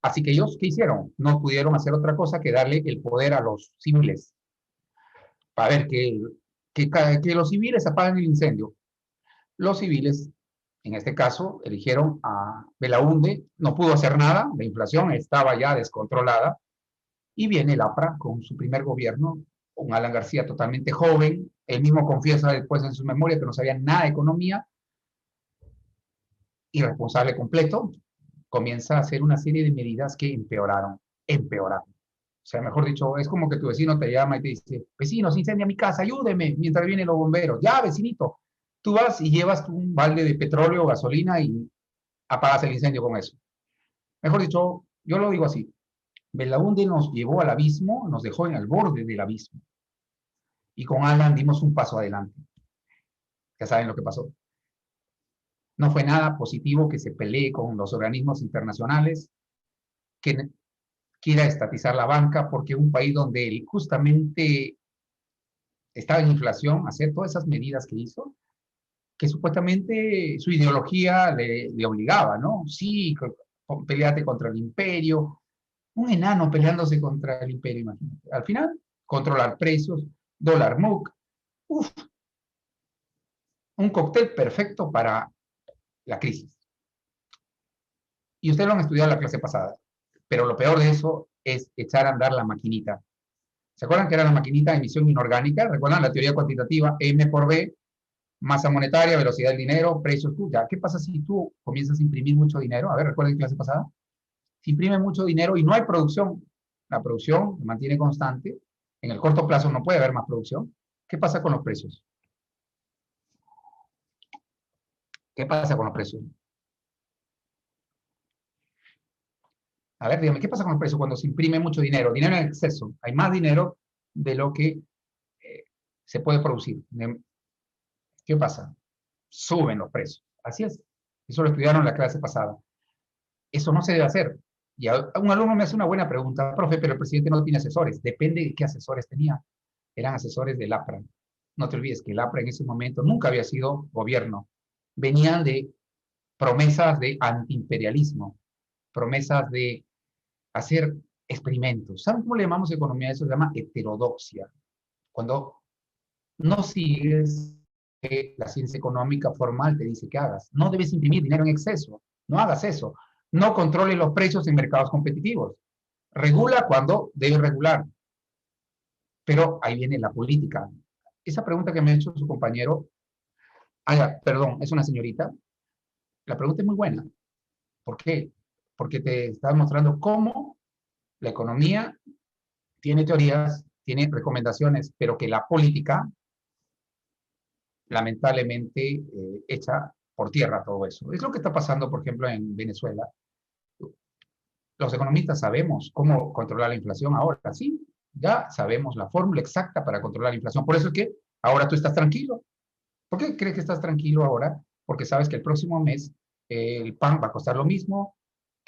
S1: Así que ellos, ¿qué hicieron? No pudieron hacer otra cosa que darle el poder a los civiles. Para ver que los civiles apaguen el incendio. Los civiles, en este caso, eligieron a Belaúnde, no pudo hacer nada, la inflación estaba ya descontrolada, y viene el APRA con su primer gobierno, con Alan García totalmente joven, él mismo confiesa después en su memoria que no sabía nada de economía, irresponsable completo, comienza a hacer una serie de medidas que empeoraron. O sea, mejor dicho, es como que tu vecino te llama y te dice, vecino, se incendia mi casa, ayúdeme, mientras vienen los bomberos. Ya, vecinito, tú vas y llevas un balde de petróleo o gasolina y apagas el incendio con eso. Mejor dicho, yo lo digo así, Belaúnde nos llevó al abismo, nos dejó en el borde del abismo. Y con Alan dimos un paso adelante. Ya saben lo que pasó. No fue nada positivo que se pelee con los organismos internacionales, que quiera estatizar la banca, porque un país donde él justamente estaba en inflación, hacer todas esas medidas que hizo, que supuestamente su ideología le obligaba, ¿no? Sí, peleate contra el imperio. Un enano peleándose contra el imperio, imagínate. Al final, controlar precios, dólar MOOC, uf, un cóctel perfecto para la crisis. Y ustedes lo han estudiado en la clase pasada, pero lo peor de eso es echar a andar la maquinita. ¿Se acuerdan que era la maquinita de emisión inorgánica? ¿Recuerdan la teoría cuantitativa? M por B, masa monetaria, velocidad del dinero, precios. Ya, ¿qué pasa si tú comienzas a imprimir mucho dinero? A ver, ¿recuerdan la clase pasada? Si imprime mucho dinero y no hay producción, la producción se mantiene constante, en el corto plazo no puede haber más producción. ¿Qué pasa con los precios? ¿Qué pasa con los precios? A ver, dígame, ¿qué pasa con los precios cuando se imprime mucho dinero? Dinero en exceso. Hay más dinero de lo que se puede producir. ¿Qué pasa? Suben los precios. Así es. Eso lo estudiaron en la clase pasada. Eso no se debe hacer. Y un alumno me hace una buena pregunta, profe, pero el presidente no tiene asesores. Depende de qué asesores tenía. Eran asesores del APRA. No te olvides que el APRA en ese momento nunca había sido gobierno. Venían de promesas de antiimperialismo, promesas de hacer experimentos. ¿Saben cómo le llamamos economía? Eso se llama heterodoxia. Cuando no sigues la ciencia económica formal te dice que hagas. No debes imprimir dinero en exceso. No hagas eso. No controles los precios en mercados competitivos. Regula cuando debe regular. Pero ahí viene la política. Esa pregunta que me ha hecho su compañero, perdón, es una señorita. La pregunta es muy buena. ¿Por qué? Porque te está mostrando cómo la economía tiene teorías, tiene recomendaciones, pero que la política lamentablemente echa por tierra todo eso. Es lo que está pasando, por ejemplo, en Venezuela. Los economistas sabemos cómo controlar la inflación ahora, sí, ya sabemos la fórmula exacta para controlar la inflación. Por eso es que ahora tú estás tranquilo. ¿Por qué crees que estás tranquilo ahora? Porque sabes que el próximo mes el pan va a costar lo mismo,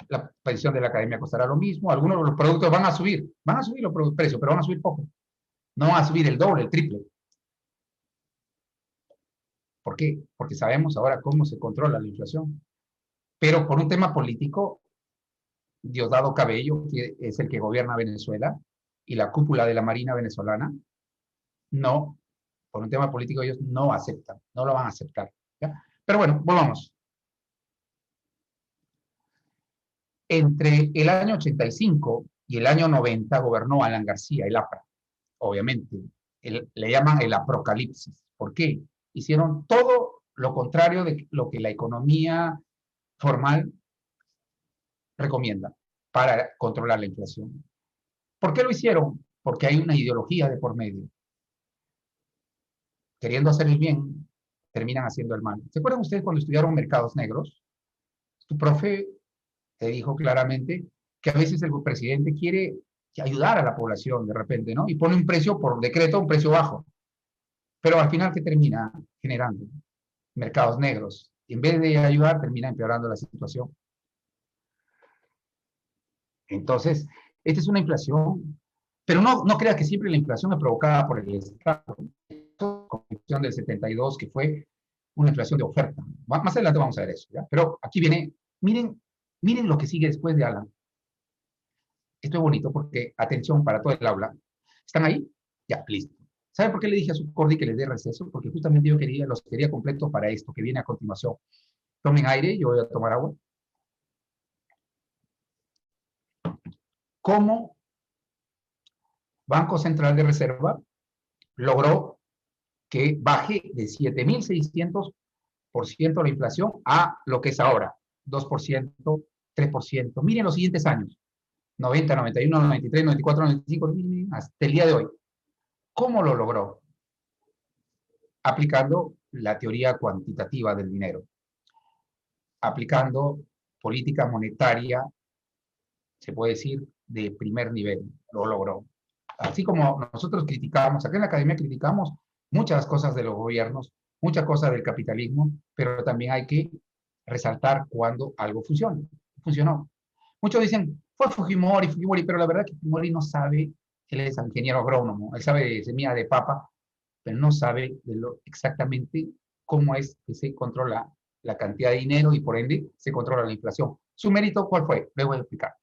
S1: la pensión de la academia costará lo mismo, algunos de los productos van a subir los precios, pero van a subir poco. No van a subir el doble, el triple. ¿Por qué? Porque sabemos ahora cómo se controla la inflación. Pero por un tema político, Diosdado Cabello, que es el que gobierna Venezuela, y la cúpula de la Marina venezolana, no, por un tema político ellos no aceptan, no lo van a aceptar. ¿Ya? Pero bueno, volvamos. Entre el año 85 y el año 90 gobernó Alan García, el APRA, obviamente. Le llaman el apocalipsis. ¿Por qué? Hicieron todo lo contrario de lo que la economía formal recomienda para controlar la inflación. ¿Por qué lo hicieron? Porque hay una ideología de por medio. Queriendo hacer el bien, terminan haciendo el mal. ¿Se acuerdan ustedes cuando estudiaron mercados negros? Tu profe te dijo claramente que a veces el presidente quiere ayudar a la población de repente, ¿no? Y pone un precio por decreto, un precio bajo. Pero al final, ¿qué termina generando? Mercados negros. En vez de ayudar, termina empeorando la situación. Entonces, esta es una inflación, pero no creas que siempre la inflación es provocada por el Estado. Con la inflación del 72, que fue una inflación de oferta. Más adelante vamos a ver eso, ¿ya? Pero aquí viene, miren lo que sigue después de Alan. Esto es bonito porque, atención para todo el aula. ¿Están ahí? Ya, listo. ¿Saben por qué le dije a su Cordy que les dé receso? Porque justamente yo los quería completos para esto que viene a continuación. Tomen aire, yo voy a tomar agua. ¿Cómo Banco Central de Reserva logró que baje de 7.600% la inflación a lo que es ahora, 2%, 3%? Miren los siguientes años, 90, 91, 93, 94, 95, hasta el día de hoy. ¿Cómo lo logró? Aplicando la teoría cuantitativa del dinero, aplicando política monetaria, se puede decir, de primer nivel, lo logró. Así como nosotros criticamos, acá en la academia criticamos muchas cosas de los gobiernos, muchas cosas del capitalismo, pero también hay que resaltar cuando algo funciona. Funcionó. Muchos dicen, fue Fujimori, pero la verdad es que Fujimori no sabe, él es ingeniero agrónomo, él sabe de semilla de papa, pero no sabe exactamente cómo es que se controla la cantidad de dinero y por ende se controla la inflación. ¿Su mérito cuál fue? Le voy a explicar.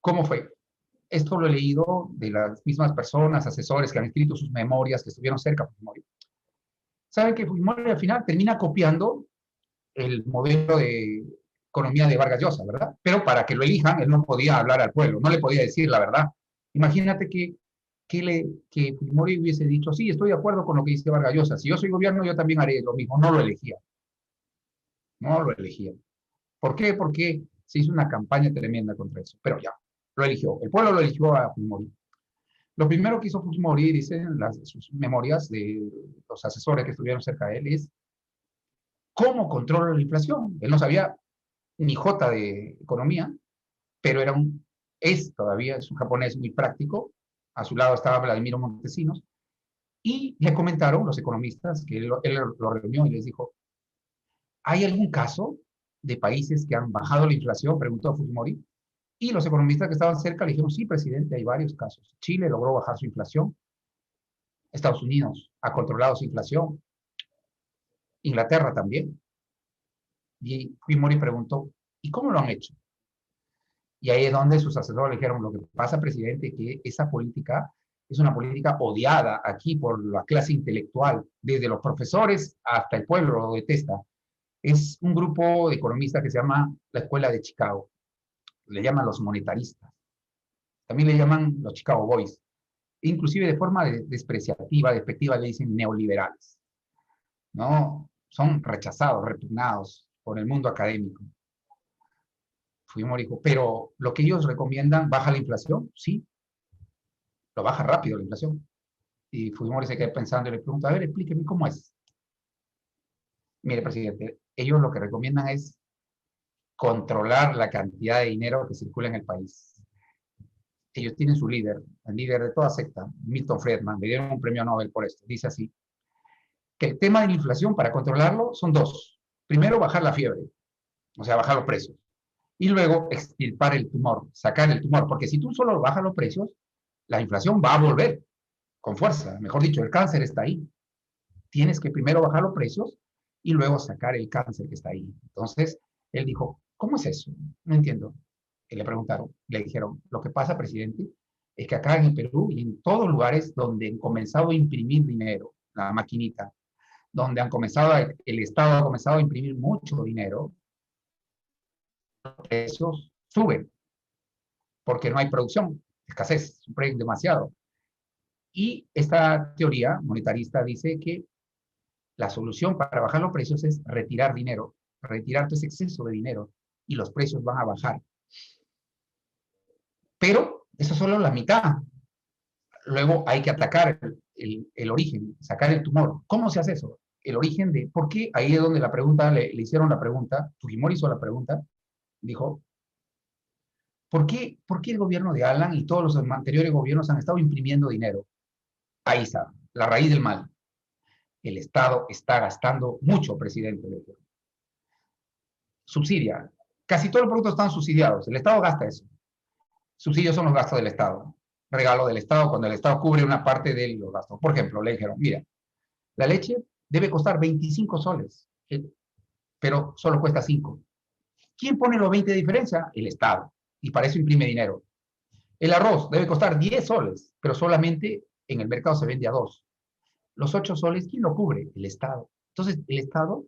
S1: ¿Cómo fue? Esto lo he leído de las mismas personas, asesores que han escrito sus memorias, que estuvieron cerca de Fujimori. Saben que Fujimori al final termina copiando el modelo de economía de Vargas Llosa, ¿verdad? Pero para que lo elijan, él no podía hablar al pueblo, no le podía decir la verdad. Imagínate que Fujimori hubiese dicho, sí, estoy de acuerdo con lo que dice Vargas Llosa, si yo soy gobierno, yo también haré lo mismo. No lo elegía, no lo elegía. ¿Por qué? Porque se hizo una campaña tremenda contra eso, pero ya, lo eligió, el pueblo lo eligió a Fujimori. Lo primero que hizo Fujimori, dicen sus memorias de los asesores que estuvieron cerca de él, es cómo controla la inflación. Él no sabía ni jota de economía, pero es todavía, es un japonés muy práctico. A su lado estaba Vladimiro Montesinos, y le comentaron los economistas que él lo reunió y les dijo, ¿hay algún caso de países que han bajado la inflación? Preguntó Fujimori. Y los economistas que estaban cerca le dijeron, sí, presidente, hay varios casos. Chile logró bajar su inflación, Estados Unidos ha controlado su inflación, Inglaterra también. Y Fujimori preguntó, ¿y cómo lo han hecho? Y ahí es donde sus asesores le dijeron, lo que pasa, presidente, que esa política es una política odiada aquí por la clase intelectual, desde los profesores hasta el pueblo lo detesta. Es un grupo de economistas que se llama la Escuela de Chicago, le llaman los monetaristas, también le llaman los Chicago Boys, inclusive de forma despreciativa, despectiva, le dicen neoliberales, ¿no? Son rechazados, repugnados por el mundo académico. Fujimori dijo, pero lo que ellos recomiendan, ¿baja la inflación? Sí, lo baja rápido la inflación. Y Fujimori se queda pensando y le pregunta, a ver, explíqueme cómo es. Mire, presidente, ellos lo que recomiendan es controlar la cantidad de dinero que circula en el país. Ellos tienen su líder, el líder de toda secta, Milton Friedman, le dieron un premio Nobel por esto. Dice así, que el tema de la inflación, para controlarlo, son dos. Primero, bajar la fiebre, o sea, bajar los precios. Y luego, extirpar el tumor, sacar el tumor, porque si tú solo bajas los precios, la inflación va a volver con fuerza. Mejor dicho, el cáncer está ahí. Tienes que primero bajar los precios y luego sacar el cáncer que está ahí. Entonces, él dijo, ¿cómo es eso? No entiendo. Y le preguntaron, le dijeron, lo que pasa, presidente, es que acá en el Perú y en todos lugares donde han comenzado a imprimir dinero, la maquinita, donde el Estado ha comenzado a imprimir mucho dinero, los precios suben, porque no hay producción, escasez, suben demasiado. Y esta teoría monetarista dice que la solución para bajar los precios es retirar dinero, retirar todo ese exceso de dinero y los precios van a bajar. Pero eso es solo la mitad. Luego hay que atacar el origen, sacar el tumor. ¿Cómo se hace eso? El origen de, ¿por qué? Ahí es donde la pregunta, le hicieron la pregunta, Fujimori hizo la pregunta, dijo, ¿por qué el gobierno de Alan y todos los anteriores gobiernos han estado imprimiendo dinero? Ahí está, la raíz del mal. El Estado está gastando mucho, presidente. Subsidia. Casi todos los productos están subsidiados. El Estado gasta eso. Subsidios son los gastos del Estado. Regalo del Estado cuando el Estado cubre una parte de los gastos. Por ejemplo, le dijeron, mira, la leche debe costar 25 soles, pero solo cuesta 5. ¿Quién pone los 20 de diferencia? El Estado. Y para eso imprime dinero. El arroz debe costar 10 soles, pero solamente en el mercado se vende a 2. Los 8 soles, ¿quién lo cubre? El Estado. Entonces, el Estado,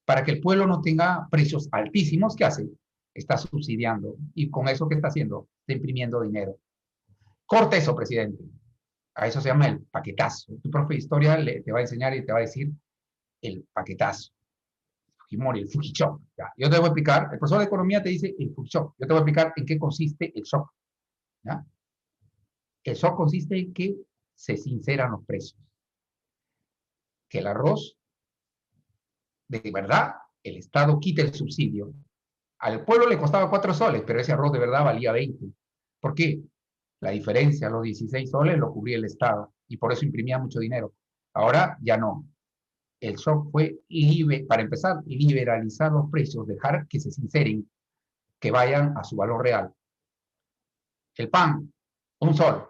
S1: para que el pueblo no tenga precios altísimos, ¿qué hace? Está subsidiando. Y con eso, ¿qué está haciendo? Está imprimiendo dinero. Corta eso, presidente. A eso se llama el paquetazo. Tu profe de historia te va a enseñar y te va a decir el paquetazo. Fujimori, el Fujichok. Yo te voy a explicar, el profesor de economía te dice el Fujichok. Yo te voy a explicar en qué consiste el shock. ¿Ya? El shock consiste en que se sinceran los precios. Que el arroz, de verdad, el Estado quite el subsidio. Al pueblo le costaba 4 soles, pero ese arroz de verdad valía 20. ¿Por qué? La diferencia, los 16 soles, lo cubría el Estado y por eso imprimía mucho dinero. Ahora ya no. El shock fue, para empezar, liberalizar los precios, dejar que se sinceren, que vayan a su valor real. El pan, 1 sol.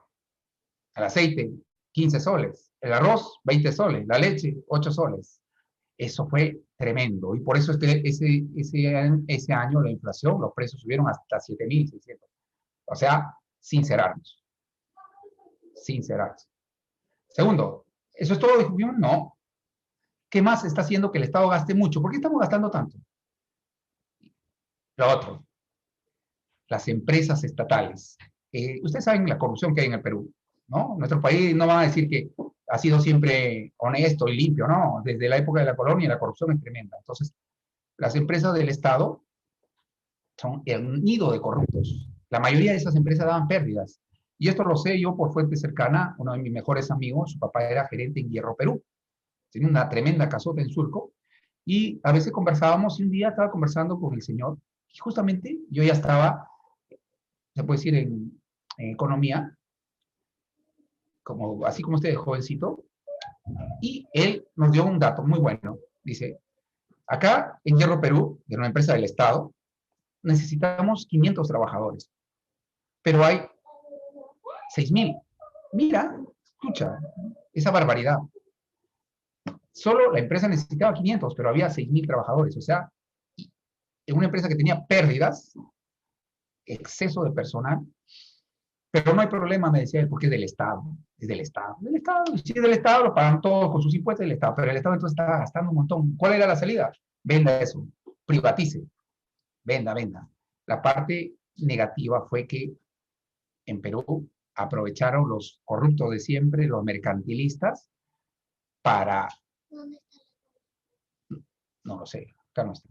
S1: El aceite, 15 soles. El arroz, 20 soles. La leche, 8 soles. Eso fue tremendo. Y por eso es que ese año la inflación, los precios subieron hasta 7.600. O sea, sincerarnos. Sincerarnos. Segundo, ¿eso es todo, discusión? No. ¿Qué más está haciendo que el Estado gaste mucho? ¿Por qué estamos gastando tanto? Lo otro, las empresas estatales. Ustedes saben la corrupción que hay en el Perú, ¿no? Nuestro país no va a decir que ha sido siempre honesto y limpio, ¿no? Desde la época de la colonia la corrupción es tremenda. Entonces, las empresas del Estado son el nido de corruptos. La mayoría de esas empresas daban pérdidas. Y esto lo sé yo por fuente cercana. Uno de mis mejores amigos, su papá era gerente en Hierro Perú. Tenía una tremenda casota en Surco. Y a veces conversábamos, y un día estaba conversando con el señor, y justamente yo ya estaba, se puede decir, en economía, como, así como usted, jovencito, y él nos dio un dato muy bueno. Dice, acá en Hierro Perú, de una empresa del Estado, necesitamos 500 trabajadores, pero hay 6,000. Mira, escucha, esa barbaridad. Solo la empresa necesitaba 500, pero había 6,000 trabajadores. O sea, en una empresa que tenía pérdidas, exceso de personal, pero no hay problema, me decía él, porque es del Estado. Es del Estado. Del Estado. Si es del Estado, lo pagan todos con sus impuestos del Estado. Pero el Estado entonces estaba gastando un montón. ¿Cuál era la salida? Venda eso. Privatice. Venda, venda. La parte negativa fue que en Perú aprovecharon los corruptos de siempre, los mercantilistas, para, no lo sé, acá no está,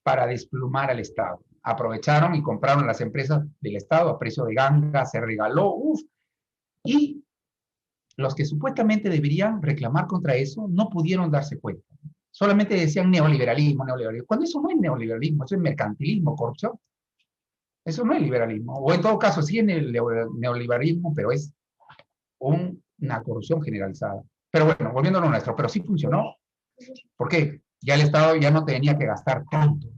S1: para desplumar al Estado. Aprovecharon y compraron las empresas del Estado a precio de ganga, se regaló, uff, y los que supuestamente deberían reclamar contra eso no pudieron darse cuenta. Solamente decían neoliberalismo, neoliberalismo. Cuando eso no es neoliberalismo, eso es mercantilismo, corrupción. Eso no es liberalismo. O en todo caso, sí es neoliberalismo, pero es una corrupción generalizada. Pero bueno, volviendo a lo nuestro, pero sí funcionó. ¿Por qué? Ya el Estado ya no tenía que gastar tanto.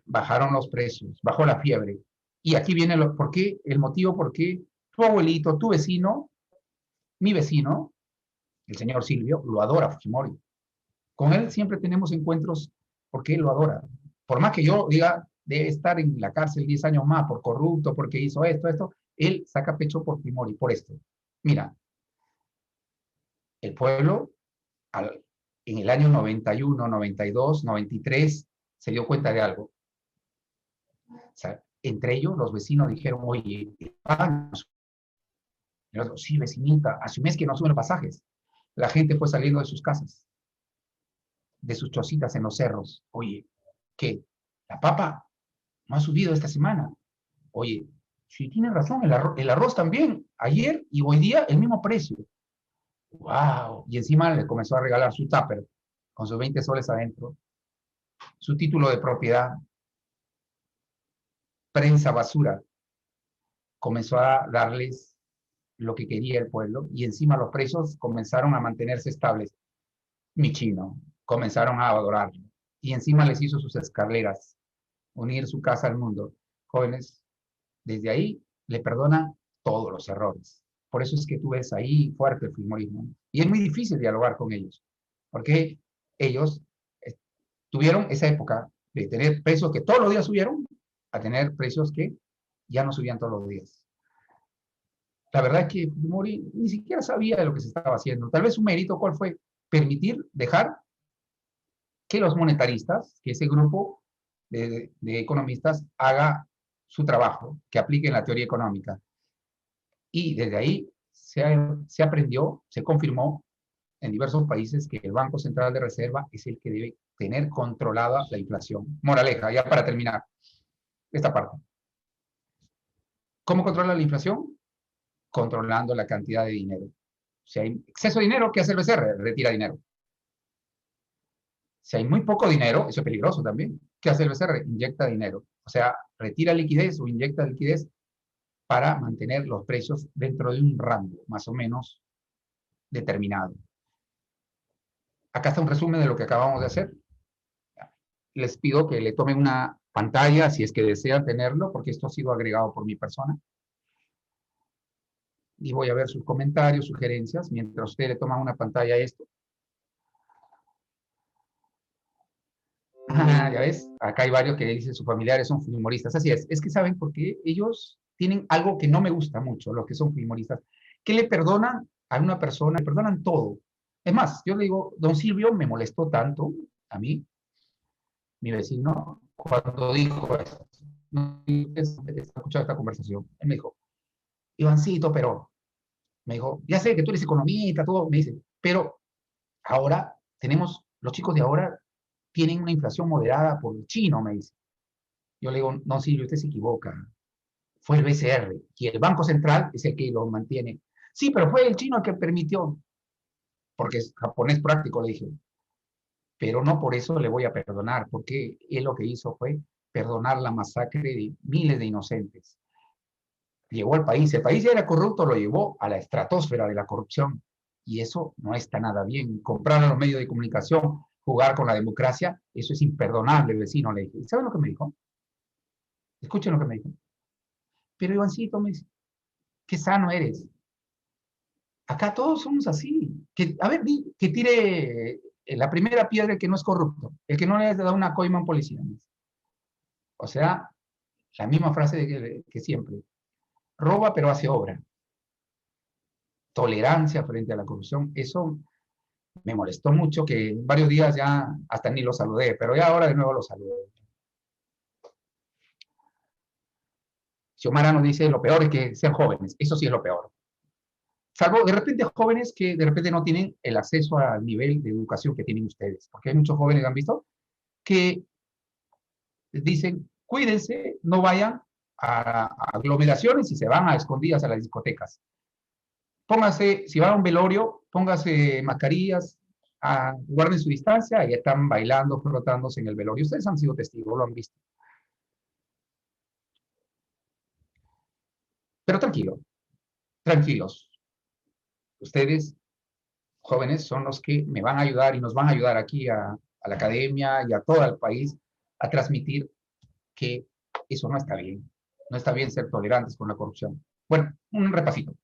S1: Bajaron los precios, bajó la fiebre. Y aquí viene ¿por qué? El motivo por qué tu abuelito, tu vecino, mi vecino, el señor Silvio, lo adora Fujimori. Con él siempre tenemos encuentros porque él lo adora. Por más que yo diga, debe estar en la cárcel 10 años más por corrupto, porque hizo esto, él saca pecho por Fujimori, por esto. Mira, el pueblo en el año 91, 92, 93 se dio cuenta de algo. O sea, entre ellos, los vecinos dijeron, oye, páganos. Y el otro, sí, vecinita, hace un mes que no suben los pasajes. La gente fue saliendo de sus casas, de sus chocitas en los cerros. Oye, ¿qué? La papa no ha subido esta semana. Oye, sí tiene razón, el arroz también. Ayer y hoy día el mismo precio. ¡Wow! Y encima le comenzó a regalar su tupper con sus 20 soles adentro, su título de propiedad, prensa basura. Comenzó a darles lo que quería el pueblo y encima los precios comenzaron a mantenerse estables. Mi chino, comenzaron a adorarlo y encima les hizo sus escaleras, unir su casa al mundo. Jóvenes, desde ahí le perdona todos los errores. Por eso es que tú ves ahí fuerte el fujimorismo. Y es muy difícil dialogar con ellos, porque ellos tuvieron esa época de tener precios que todos los días subieron a tener precios que ya no subían todos los días. La verdad es que Fujimori ni siquiera sabía de lo que se estaba haciendo. Tal vez su mérito, ¿cuál fue? Permitir, dejar que los monetaristas, que ese grupo de economistas haga su trabajo, que apliquen la teoría económica. Y desde ahí se aprendió, se confirmó en diversos países que el Banco Central de Reserva es el que debe tener controlada la inflación. Moraleja, ya para terminar esta parte. ¿Cómo controla la inflación? Controlando la cantidad de dinero. Si hay exceso de dinero, ¿qué hace el BCR? Retira dinero. Si hay muy poco dinero, eso es peligroso también. ¿Qué hace el BCR? Inyecta dinero. O sea, retira liquidez o inyecta liquidez para mantener los precios dentro de un rango más o menos determinado. Acá está un resumen de lo que acabamos de hacer. Les pido que le tomen una pantalla si es que desean tenerlo, porque esto ha sido agregado por mi persona. Y voy a ver sus comentarios, sugerencias, mientras usted le toma una pantalla a esto. Ah, ya ves, acá hay varios que dicen sus familiares son humoristas. Así es que saben por qué ellos tienen algo que no me gusta mucho, los que son humoristas, que le perdonan a una persona, le perdonan todo. Es más, yo le digo, don Silvio me molestó tanto a mí, mi vecino, cuando dijo eso. No escuchado esta conversación. Él me dijo, Ivancito, pero, me dijo, ya sé que tú eres economista, todo, me dice, pero ahora tenemos, los chicos de ahora tienen una inflación moderada por el chino, me dice. Yo le digo, no, Silvio, usted se equivoca. Fue el BCR y el Banco Central es el que lo mantiene. Sí, pero fue el chino el que permitió, porque es japonés práctico, le dije. Pero no por eso le voy a perdonar, porque él lo que hizo fue perdonar la masacre de miles de inocentes. Llegó al país, el país ya era corrupto, lo llevó a la estratosfera de la corrupción. Y eso no está nada bien. Comprar a los medios de comunicación, jugar con la democracia, eso es imperdonable, vecino, le dije. ¿Saben lo que me dijo? Escuchen lo que me dijo. Pero Ivancito, me dice, qué sano eres. Acá todos somos así. Que, a ver, que tire la primera piedra el que no es corrupto, el que no le ha dado una coima a un policía. O sea, la misma frase que siempre. Roba pero hace obra. Tolerancia frente a la corrupción. Eso me molestó mucho que varios días ya hasta ni lo saludé, pero ya ahora de nuevo lo saludé. Xiomara nos dice, lo peor es que sean jóvenes. Eso sí es lo peor. Salvo de repente jóvenes que de repente no tienen el acceso al nivel de educación que tienen ustedes. Porque hay muchos jóvenes, ¿han visto? Que dicen, cuídense, no vayan a aglomeraciones y se van a escondidas a las discotecas. Póngase, si va a un velorio, póngase mascarillas, guarden su distancia y están bailando, frotándose en el velorio. Ustedes han sido testigos, lo han visto. Pero tranquilo, tranquilos. Ustedes, jóvenes, son los que me van a ayudar y nos van a ayudar aquí a la academia y a todo el país a transmitir que eso no está bien. No está bien ser tolerantes con la corrupción. Bueno, un repasito.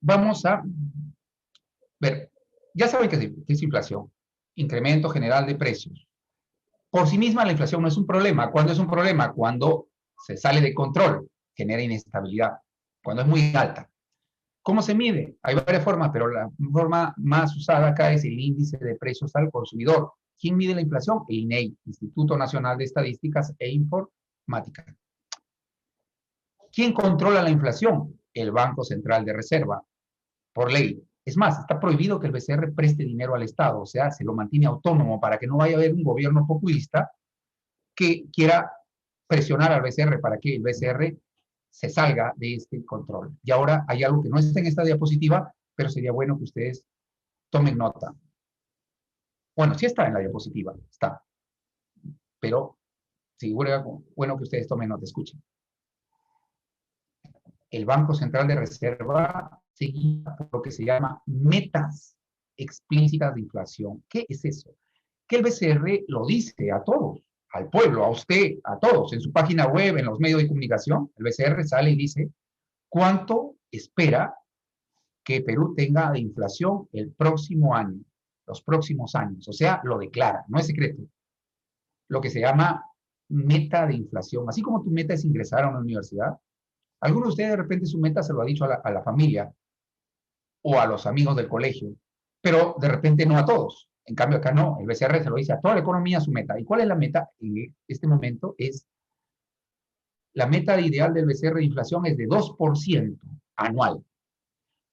S1: Vamos a ver, ya saben que es inflación, incremento general de precios. Por sí misma la inflación no es un problema. ¿Cuándo es un problema? Cuando se sale de control, genera inestabilidad, cuando es muy alta. ¿Cómo se mide? Hay varias formas, pero la forma más usada acá es el índice de precios al consumidor. ¿Quién mide la inflación? El INEI, Instituto Nacional de Estadísticas e Informática. ¿Quién controla la inflación? El Banco Central de Reserva, por ley. Es más, está prohibido que el BCR preste dinero al Estado, o sea, se lo mantiene autónomo para que no vaya a haber un gobierno populista que quiera presionar al BCR para que el BCR se salga de este control. Y ahora hay algo que no está en esta diapositiva, pero sería bueno que ustedes tomen nota. Bueno, sí está en la diapositiva, está. Pero sí, bueno que ustedes tomen nota, escuchen. El Banco Central de Reserva seguía por lo que se llama metas explícitas de inflación. ¿Qué es eso? Que el BCR lo dice a todos, al pueblo, a usted, a todos, en su página web, en los medios de comunicación, el BCR sale y dice cuánto espera que Perú tenga de inflación el próximo año, los próximos años. O sea, lo declara, no es secreto. Lo que se llama meta de inflación. Así como tu meta es ingresar a una universidad, algunos de ustedes de repente su meta se lo ha dicho a la familia o a los amigos del colegio, pero de repente no a todos. En cambio acá no, el BCR se lo dice a toda la economía su meta. ¿Y cuál es la meta en este momento? Es la meta ideal del BCR de inflación es de 2% anual,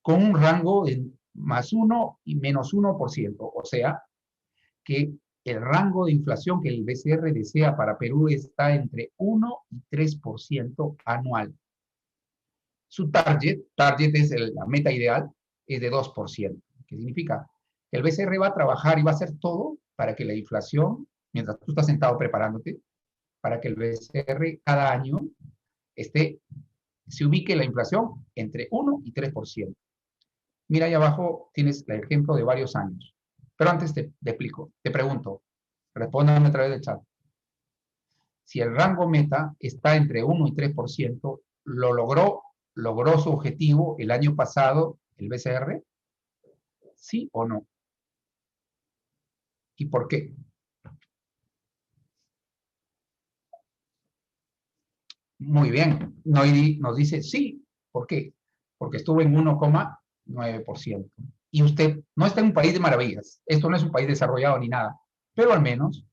S1: con un rango de más 1 y menos 1%. O sea, que el rango de inflación que el BCR desea para Perú está entre 1 y 3% anual. Su target es la meta ideal, es de 2%. ¿Qué significa? Que el BCR va a trabajar y va a hacer todo para que la inflación, mientras tú estás sentado preparándote, para que el BCR cada año se ubique la inflación entre 1 y 3%. Mira ahí abajo tienes el ejemplo de varios años. Pero antes te explico, te pregunto, respóndame a través del chat. Si el rango meta está entre 1 y 3%, logró su objetivo el año pasado el BCR, ¿sí o no? ¿Y por qué? Muy bien. Noiri nos dice sí. ¿Por qué? Porque estuvo en 1,9%. Y usted no está en un país de maravillas. Esto no es un país desarrollado ni nada. Pero al menos,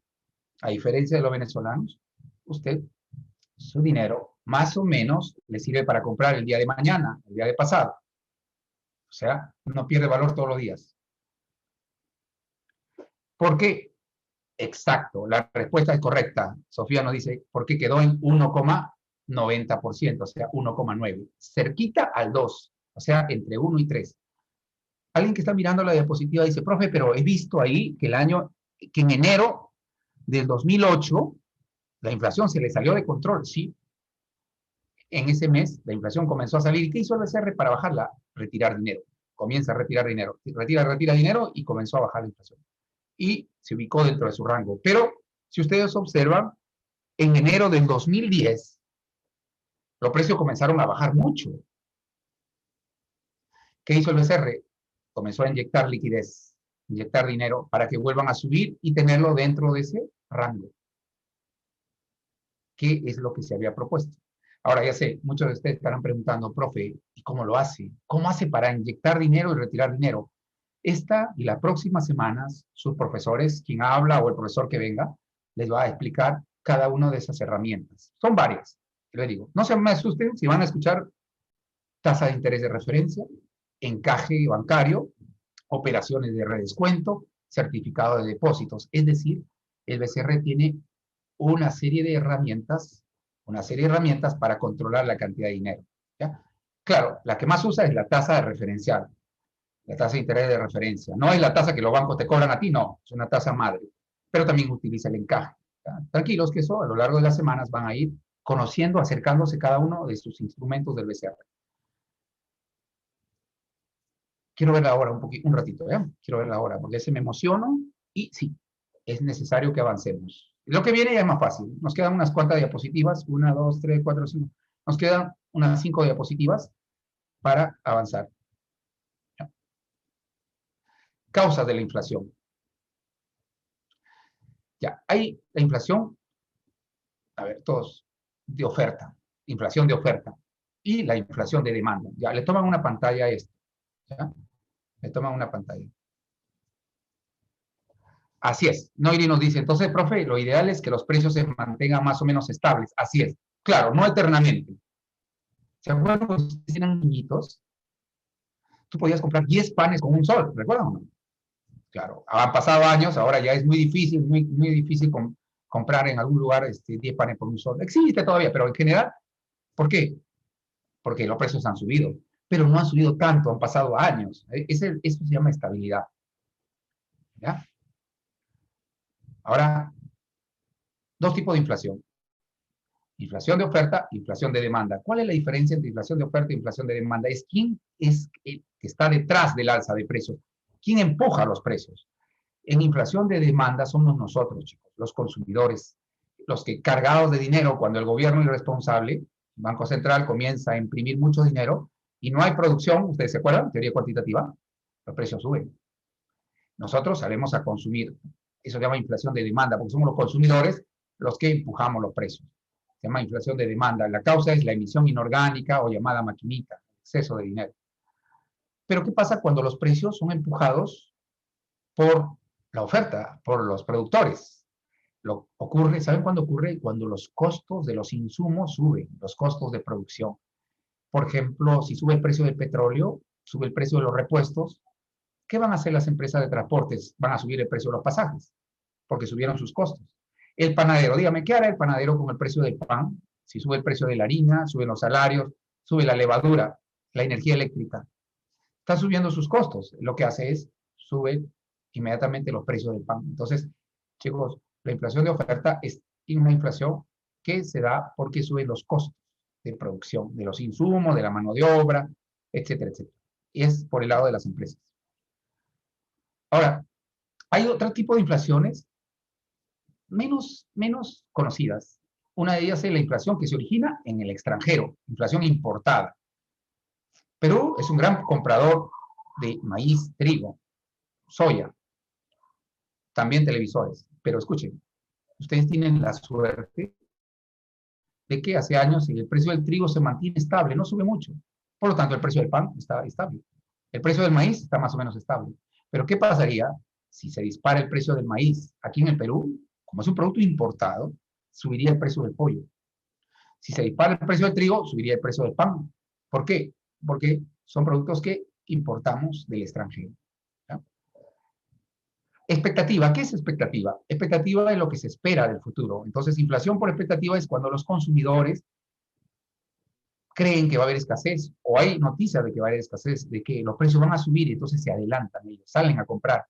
S1: a diferencia de los venezolanos, usted, su dinero, más o menos, le sirve para comprar el día de mañana, el día de pasado. O sea, no pierde valor todos los días. ¿Por qué? Exacto, la respuesta es correcta. Sofía nos dice, ¿por qué quedó en 1,90%? O sea, 1,9. Cerquita al 2, o sea, entre 1 y 3. Alguien que está mirando la diapositiva dice, profe, pero he visto ahí que que en enero del 2008, la inflación se le salió de control. Sí, en ese mes la inflación comenzó a salir. ¿Y qué hizo el BCR para bajarla? Retirar dinero. Comienza a retirar dinero. Retira dinero y comenzó a bajar la inflación. Y se ubicó dentro de su rango. Pero si ustedes observan, en enero del 2010, los precios comenzaron a bajar mucho. ¿Qué hizo el BCR? Comenzó a inyectar liquidez, inyectar dinero para que vuelvan a subir y tenerlo dentro de ese rango. ¿Qué es lo que se había propuesto? Ahora ya sé, muchos de ustedes estarán preguntando, profe, ¿y cómo lo hace? ¿Cómo hace para inyectar dinero y retirar dinero? Esta y las próximas semanas, sus profesores, quien habla o el profesor que venga, les va a explicar cada una de esas herramientas. Son varias, les digo. No se me asusten si van a escuchar tasa de interés de referencia, encaje bancario, operaciones de redescuento, certificado de depósitos. Es decir, el BCR tiene una serie de herramientas para controlar la cantidad de dinero. ¿Ya? Claro, la que más usa es la tasa de referencial, la tasa de interés de referencia. No es la tasa que los bancos te cobran a ti, no, es una tasa madre. Pero también utiliza el encaje. ¿Ya? Tranquilos que eso a lo largo de las semanas van a ir conociendo, acercándose cada uno de sus instrumentos del BCR. Quiero verla ahora un ratito, ¿eh? Quiero verla ahora, porque se me emociono y sí, es necesario que avancemos. Lo que viene ya es más fácil. Nos quedan unas cuantas diapositivas, 1, 2, 3, 4, 5. Nos quedan unas 5 diapositivas para avanzar. Causas de la inflación. Ya, hay la inflación, a ver, todos, de oferta, inflación de oferta y la inflación de demanda. Ya, le toman una pantalla a esto, ¿ya? Le toman una pantalla. Así es. Noiri nos dice, entonces, profe, lo ideal es que los precios se mantengan más o menos estables. Así es. Claro, no eternamente. ¿Se acuerdan cuando ustedes eran niñitos? Tú podías comprar 10 panes con un sol, ¿recuerdan o no? Claro, han pasado años, ahora ya es muy difícil, muy difícil comprar en algún lugar 10 panes por un sol. Existe todavía, pero en general, ¿por qué? Porque los precios han subido, pero no han subido tanto, han pasado años. Eso se llama estabilidad. ¿Ya? Ahora, dos tipos de inflación. Inflación de oferta, inflación de demanda. ¿Cuál es la diferencia entre inflación de oferta e inflación de demanda? Es quién es el que está detrás del alza de precios. ¿Quién empuja los precios? En inflación de demanda somos nosotros, chicos, los consumidores, los que cargados de dinero, cuando el gobierno irresponsable, el Banco Central comienza a imprimir mucho dinero y no hay producción, ¿ustedes se acuerdan? Teoría cuantitativa, los precios suben. Nosotros salimos a consumir. Eso se llama inflación de demanda, porque somos los consumidores los que empujamos los precios. Se llama inflación de demanda. La causa es la emisión inorgánica o llamada maquinita, exceso de dinero. Pero ¿qué pasa cuando los precios son empujados por la oferta, por los productores? ¿Saben cuándo ocurre? Cuando los costos de los insumos suben, los costos de producción. Por ejemplo, si sube el precio del petróleo, sube el precio de los repuestos, ¿qué van a hacer las empresas de transportes? Van a subir el precio de los pasajes, porque subieron sus costos. El panadero, dígame, ¿qué hará el panadero con el precio del pan? Si sube el precio de la harina, suben los salarios, sube la levadura, la energía eléctrica. Está subiendo sus costos. Lo que hace es, sube inmediatamente los precios del pan. Entonces, chicos, la inflación de oferta es una inflación que se da porque suben los costos de producción, de los insumos, de la mano de obra, etcétera, etcétera. Y es por el lado de las empresas. Ahora, hay otro tipo de inflaciones menos conocidas. Una de ellas es la inflación que se origina en el extranjero, inflación importada. Perú es un gran comprador de maíz, trigo, soya, también televisores. Pero escuchen, ustedes tienen la suerte de que hace años el precio del trigo se mantiene estable, no sube mucho. Por lo tanto, el precio del pan está estable. El precio del maíz está más o menos estable. Pero ¿qué pasaría si se dispara el precio del maíz? Aquí en el Perú, como es un producto importado, subiría el precio del pollo. Si se dispara el precio del trigo, subiría el precio del pan. ¿Por qué? Porque son productos que importamos del extranjero. ¿Ya? Expectativa. ¿Qué es expectativa? Expectativa es lo que se espera del futuro. Entonces, inflación por expectativa es cuando los consumidores creen que va a haber escasez, o hay noticias de que va a haber escasez, de que los precios van a subir y entonces se adelantan ellos, salen a comprar.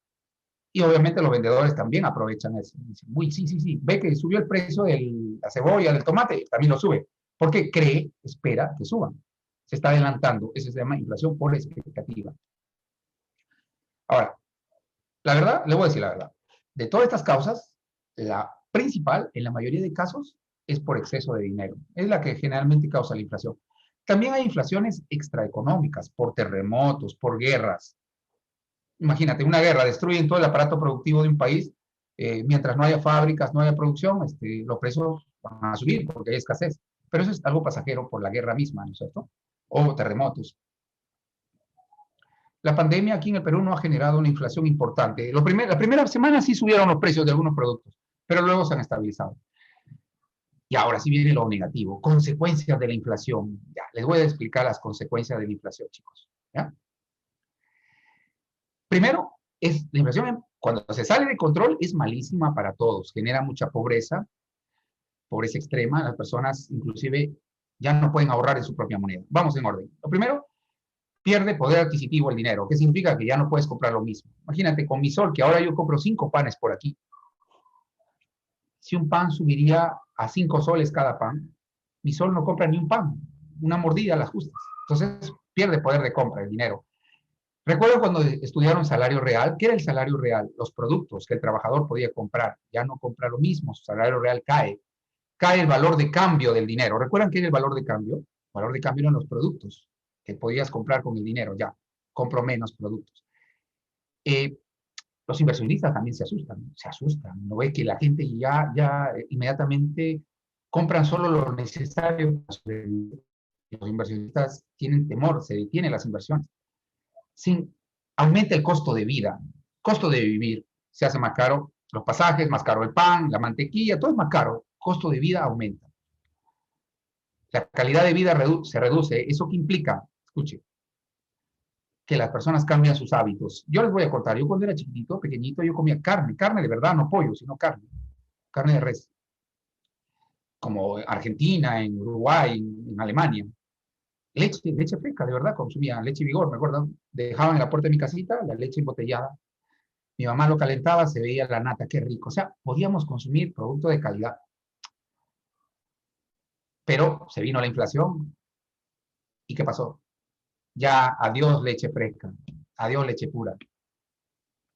S1: Y obviamente los vendedores también aprovechan eso. Dicen, uy, sí, sí, sí, ve que subió el precio de la cebolla, del tomate, también lo sube. Porque cree, espera que suban. Se está adelantando. Eso se llama inflación por expectativa. Ahora, la verdad, le voy a decir la verdad. De todas estas causas, la principal, en la mayoría de casos, es por exceso de dinero. Es la que generalmente causa la inflación. También hay inflaciones extraeconómicas, por terremotos, por guerras. Imagínate, una guerra destruye todo el aparato productivo de un país, mientras no haya fábricas, no haya producción, los precios van a subir porque hay escasez. Pero eso es algo pasajero por la guerra misma, ¿no es cierto? O terremotos. La pandemia aquí en el Perú no ha generado una inflación importante. La primera semana sí subieron los precios de algunos productos, pero luego se han estabilizado. Y ahora sí viene lo negativo, consecuencias de la inflación. Ya, les voy a explicar las consecuencias de la inflación, chicos. ¿Ya? Primero, la inflación, cuando se sale de control, es malísima para todos. Genera mucha pobreza, pobreza extrema. Las personas, inclusive, ya no pueden ahorrar en su propia moneda. Vamos en orden. Lo primero, pierde poder adquisitivo el dinero. ¿Qué significa? Que ya no puedes comprar lo mismo. Imagínate, con mi sol, que ahora yo compro 5 panes por aquí. Si un pan subiría a 5 soles cada pan, mi sol no compra ni un pan. Una mordida a las justas. Entonces, pierde poder de compra el dinero. Recuerdo cuando estudiaron salario real, ¿qué era el salario real? Los productos que el trabajador podía comprar. Ya no compra lo mismo, su salario real cae. Cae el valor de cambio del dinero. ¿Recuerdan qué era el valor de cambio? El valor de cambio eran los productos que podías comprar con el dinero. Ya, compro menos productos. Los inversionistas también se asustan. No ve que la gente ya inmediatamente compran solo lo necesario. Los inversionistas tienen temor, se detienen las inversiones. Aumenta el costo de vida, costo de vivir, se hace más caro los pasajes, más caro el pan, la mantequilla, todo es más caro, costo de vida aumenta. La calidad de vida se reduce, ¿eso qué implica? Escuche, que las personas cambian sus hábitos. Yo les voy a contar, yo cuando era chiquitito, pequeñito, yo comía carne de verdad, no pollo, sino carne de res, como Argentina, en Uruguay, en Alemania. Leche fresca, de verdad, consumía leche Vigor, me acuerdo, dejaban en la puerta de mi casita la leche embotellada. Mi mamá lo calentaba, se veía la nata, qué rico. O sea, podíamos consumir producto de calidad. Pero se vino la inflación. ¿Y qué pasó? Ya, adiós leche fresca, adiós leche pura.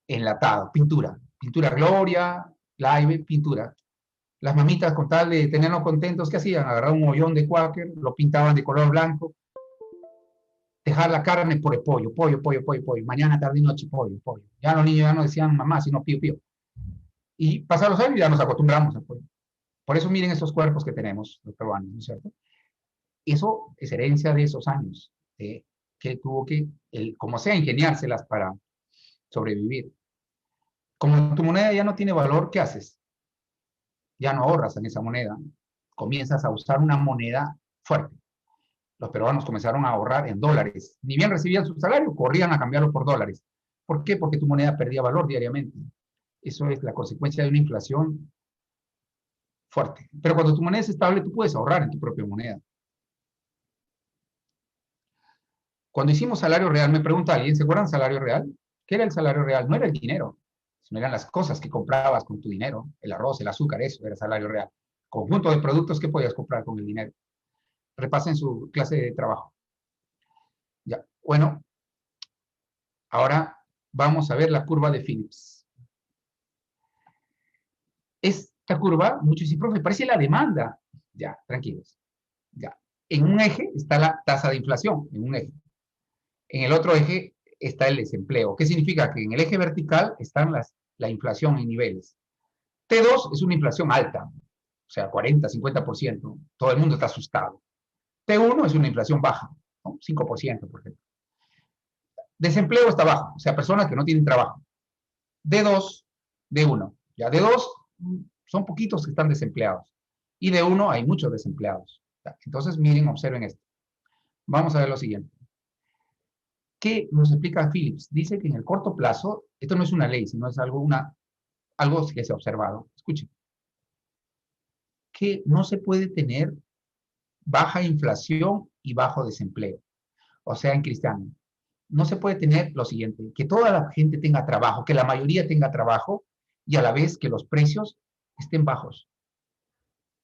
S1: Enlatado, pintura. Pintura Gloria, Live, pintura. Las mamitas, con tal de tenernos contentos, ¿qué hacían? Agarraban un mollón de Quaker, lo pintaban de color blanco, dejar la carne por el pollo. Mañana, tarde y noche, pollo. Ya los niños ya no decían mamá, sino pío, pío. Y pasaron los años y ya nos acostumbramos al pollo. Por eso miren estos cuerpos que tenemos los peruanos, ¿no es cierto? Eso es herencia de esos años, que tuvo que, como sea, ingeniárselas para sobrevivir. Como tu moneda ya no tiene valor, ¿qué haces? Ya no ahorras en esa moneda. Comienzas a usar una moneda fuerte. Los peruanos comenzaron a ahorrar en dólares. Ni bien recibían su salario, corrían a cambiarlo por dólares. ¿Por qué? Porque tu moneda perdía valor diariamente. Eso es la consecuencia de una inflación fuerte. Pero cuando tu moneda es estable, tú puedes ahorrar en tu propia moneda. Cuando hicimos salario real, me pregunta alguien, ¿se acuerdan salario real? ¿Qué era el salario real? No era el dinero, sino eran las cosas que comprabas con tu dinero, el arroz, el azúcar, eso era salario real. Conjunto de productos que podías comprar con el dinero. Repasen su clase de trabajo. Ya, bueno, ahora vamos a ver la curva de Phillips. Esta curva, muchos dicen, profe, parece la demanda. Ya, tranquilos. Ya. En un eje está la tasa de inflación, en un eje. En el otro eje está el desempleo. ¿Qué significa? Que en el eje vertical están la inflación en niveles. T2 es una inflación alta. O sea, 40, 50%, todo el mundo está asustado. T1 es una inflación baja, ¿no? 5%, por ejemplo. Desempleo está bajo, o sea, personas que no tienen trabajo. D2, D1. Ya, D2 son poquitos que están desempleados. Y D1 hay muchos desempleados. Entonces, miren, observen esto. Vamos a ver lo siguiente. ¿Qué nos explica Phillips? Dice que en el corto plazo, esto no es una ley, sino es algo que se ha observado. Escuchen. Que no se puede tener baja inflación y bajo desempleo. O sea, en cristiano, no se puede tener lo siguiente, que toda la gente tenga trabajo, que la mayoría tenga trabajo y a la vez que los precios estén bajos.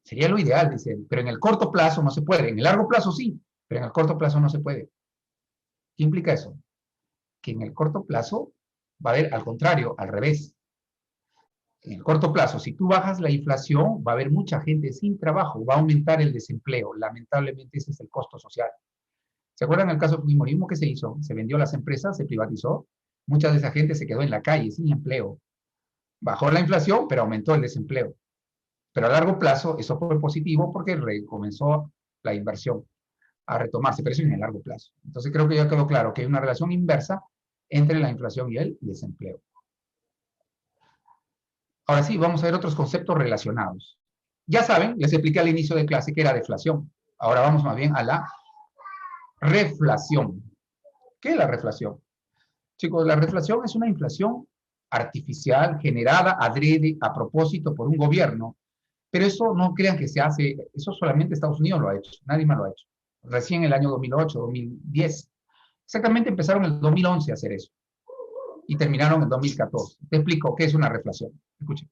S1: Sería lo ideal, dicen, pero en el corto plazo no se puede. En el largo plazo sí, pero en el corto plazo no se puede. ¿Qué implica eso? Que en el corto plazo va a haber, al contrario, al revés. En el corto plazo, si tú bajas la inflación, va a haber mucha gente sin trabajo, va a aumentar el desempleo. Lamentablemente ese es el costo social. ¿Se acuerdan el caso de Fujimorismo que se hizo? Se vendió las empresas, se privatizó. Mucha de esa gente se quedó en la calle sin empleo. Bajó la inflación, pero aumentó el desempleo. Pero a largo plazo eso fue positivo porque comenzó la inversión a retomarse, pero eso en el largo plazo. Entonces creo que ya quedó claro que hay una relación inversa entre la inflación y el desempleo. Ahora sí, vamos a ver otros conceptos relacionados. Ya saben, les expliqué al inicio de clase que era deflación. Ahora vamos más bien a la reflación. ¿Qué es la reflación? Chicos, la reflación es una inflación artificial generada adrede a propósito por un gobierno, pero eso no crean que se hace, eso solamente Estados Unidos lo ha hecho, nadie más lo ha hecho. Recién en el año 2008, 2010. Exactamente empezaron en el 2011 a hacer eso y terminaron en el 2014. Te explico qué es una reflación. Escuchen.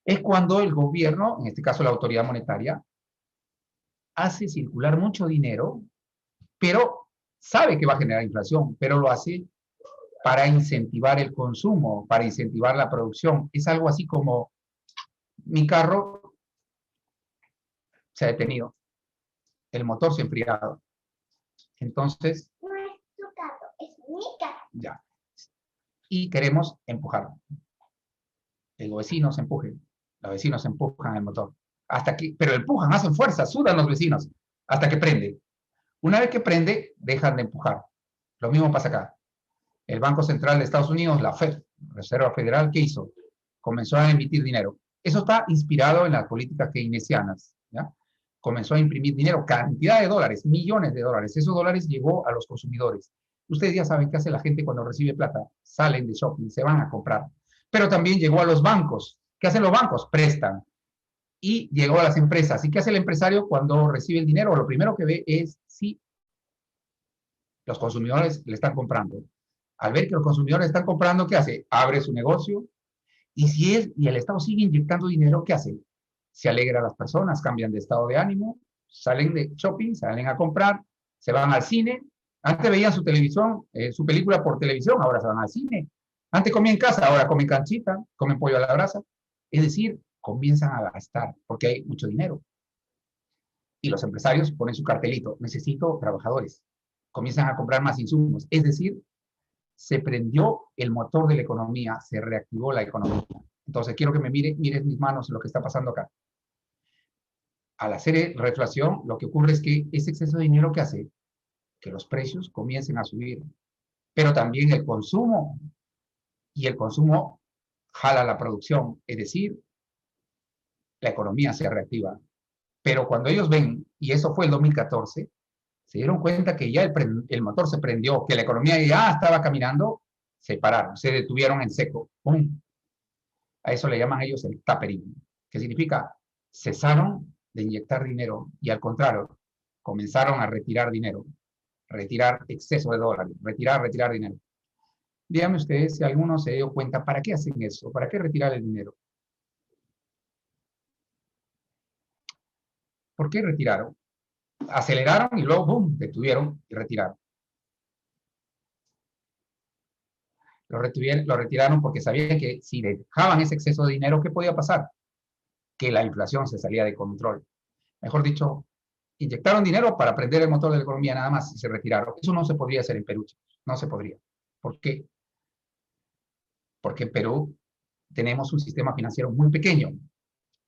S1: Es cuando el gobierno, en este caso la autoridad monetaria, hace circular mucho dinero, pero sabe que va a generar inflación, pero lo hace para incentivar el consumo, para incentivar la producción. Es algo así como mi carro se ha detenido, el motor se ha enfriado. Entonces, no es tu carro, es mi carro. Ya. Y queremos empujarlo. Los vecinos empujan el motor. Hasta que, pero empujan, hacen fuerza, sudan los vecinos, hasta que prende. Una vez que prende, dejan de empujar. Lo mismo pasa acá. El Banco Central de Estados Unidos, la Fed, Reserva Federal, ¿qué hizo? Comenzó a emitir dinero. Eso está inspirado en las políticas keynesianas, ¿ya? Comenzó a imprimir dinero, cantidad de dólares, millones de dólares. Esos dólares llegó a los consumidores. Ustedes ya saben qué hace la gente cuando recibe plata. Salen de shopping, se van a comprar. Pero también llegó a los bancos. ¿Qué hacen los bancos? Prestan. Y llegó a las empresas. ¿Y qué hace el empresario cuando recibe el dinero? Lo primero que ve es si los consumidores le están comprando. Al ver que los consumidores están comprando, ¿qué hace? Abre su negocio. Y el Estado sigue inyectando dinero, ¿qué hace? Se alegra a las personas, cambian de estado de ánimo, salen de shopping, salen a comprar, se van al cine. Antes veían su televisión, su película por televisión, ahora se van al cine. Antes comían en casa, ahora comen canchita, comen pollo a la brasa. Es decir, comienzan a gastar porque hay mucho dinero. Y los empresarios ponen su cartelito, necesito trabajadores. Comienzan a comprar más insumos. Es decir, se prendió el motor de la economía, se reactivó la economía. Entonces, quiero que me mires mis manos en lo que está pasando acá. Al hacer reflación, lo que ocurre es que ese exceso de dinero que hace que los precios comiencen a subir, pero también el consumo, y el consumo jala la producción, es decir, la economía se reactiva. Pero cuando ellos ven, y eso fue el 2014, se dieron cuenta que ya el motor se prendió, que la economía ya estaba caminando, se pararon, se detuvieron en seco. ¡Pum! A eso le llaman ellos el tapering, que significa cesaron de inyectar dinero y al contrario, comenzaron a retirar dinero, retirar exceso de dólares, retirar dinero. Díganme ustedes si alguno se dio cuenta, ¿para qué hacen eso? ¿Para qué retirar el dinero? ¿Por qué retiraron? Aceleraron y luego, ¡boom!, detuvieron y retiraron. Lo retiraron porque sabían que si dejaban ese exceso de dinero, ¿qué podía pasar? Que la inflación se salía de control. Mejor dicho, inyectaron dinero para prender el motor de la economía nada más y se retiraron. Eso no se podría hacer en Perú, chicos. No se podría. ¿Por qué? Porque en Perú tenemos un sistema financiero muy pequeño.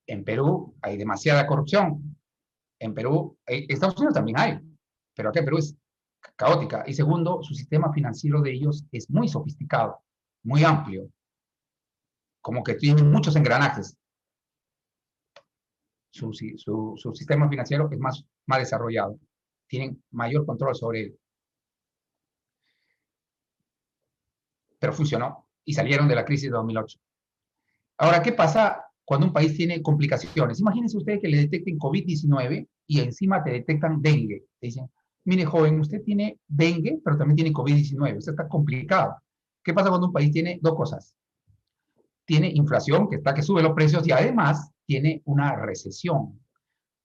S1: En Perú hay demasiada corrupción. En Perú, Estados Unidos también hay, pero acá en Perú es caótica. Y segundo, su sistema financiero de ellos es muy sofisticado, muy amplio, como que tienen muchos engranajes. Su sistema financiero es más desarrollado, tienen mayor control sobre él. Pero funcionó y salieron de la crisis de 2008. Ahora, ¿qué pasa cuando un país tiene complicaciones? Imagínense ustedes que le detecten COVID-19 y encima te detectan dengue. Te dicen, mire joven, usted tiene dengue, pero también tiene COVID-19. Usted está complicado. ¿Qué pasa cuando un país tiene dos cosas? Tiene inflación, que está que sube los precios, y además tiene una recesión.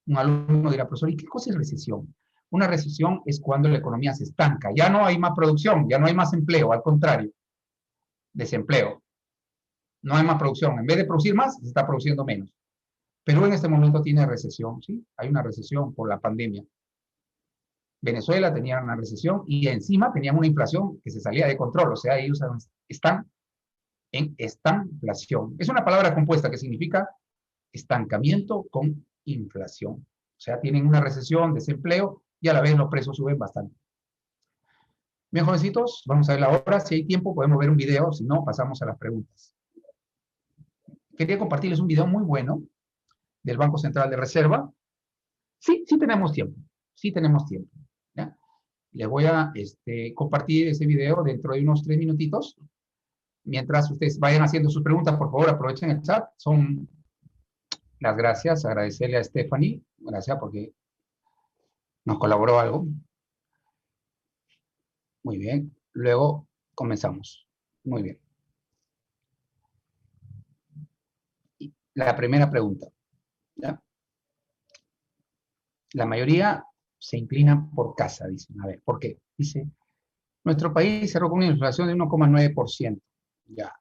S1: Un alumno dirá, profesor, ¿y qué cosa es recesión? Una recesión es cuando la economía se estanca. Ya no hay más producción, ya no hay más empleo, al contrario, desempleo. No hay más producción. En vez de producir más, se está produciendo menos. Perú en este momento tiene recesión, ¿sí? Hay una recesión por la pandemia. Venezuela tenía una recesión y encima tenían una inflación que se salía de control. O sea, ellos están en estanflación. Es una palabra compuesta que significa estancamiento con inflación. O sea, tienen una recesión, desempleo y a la vez los precios suben bastante. Bien, jovencitos, vamos a ver la hora. Si hay tiempo, podemos ver un video. Si no, pasamos a las preguntas. Quería compartirles un video muy bueno del Banco Central de Reserva. Sí, sí tenemos tiempo. Sí tenemos tiempo. ¿Ya? Les voy a compartir ese video dentro de unos 3 minutitos. Mientras ustedes vayan haciendo sus preguntas, por favor, aprovechen el chat. Son las gracias. Agradecerle a Stephanie. Gracias porque nos colaboró algo. Muy bien. Luego comenzamos. Muy bien. La primera pregunta. ¿Ya? La mayoría se inclina por casa, dicen. A ver, ¿por qué? Dice, nuestro país cerró con una inflación de 1,9%. Ya.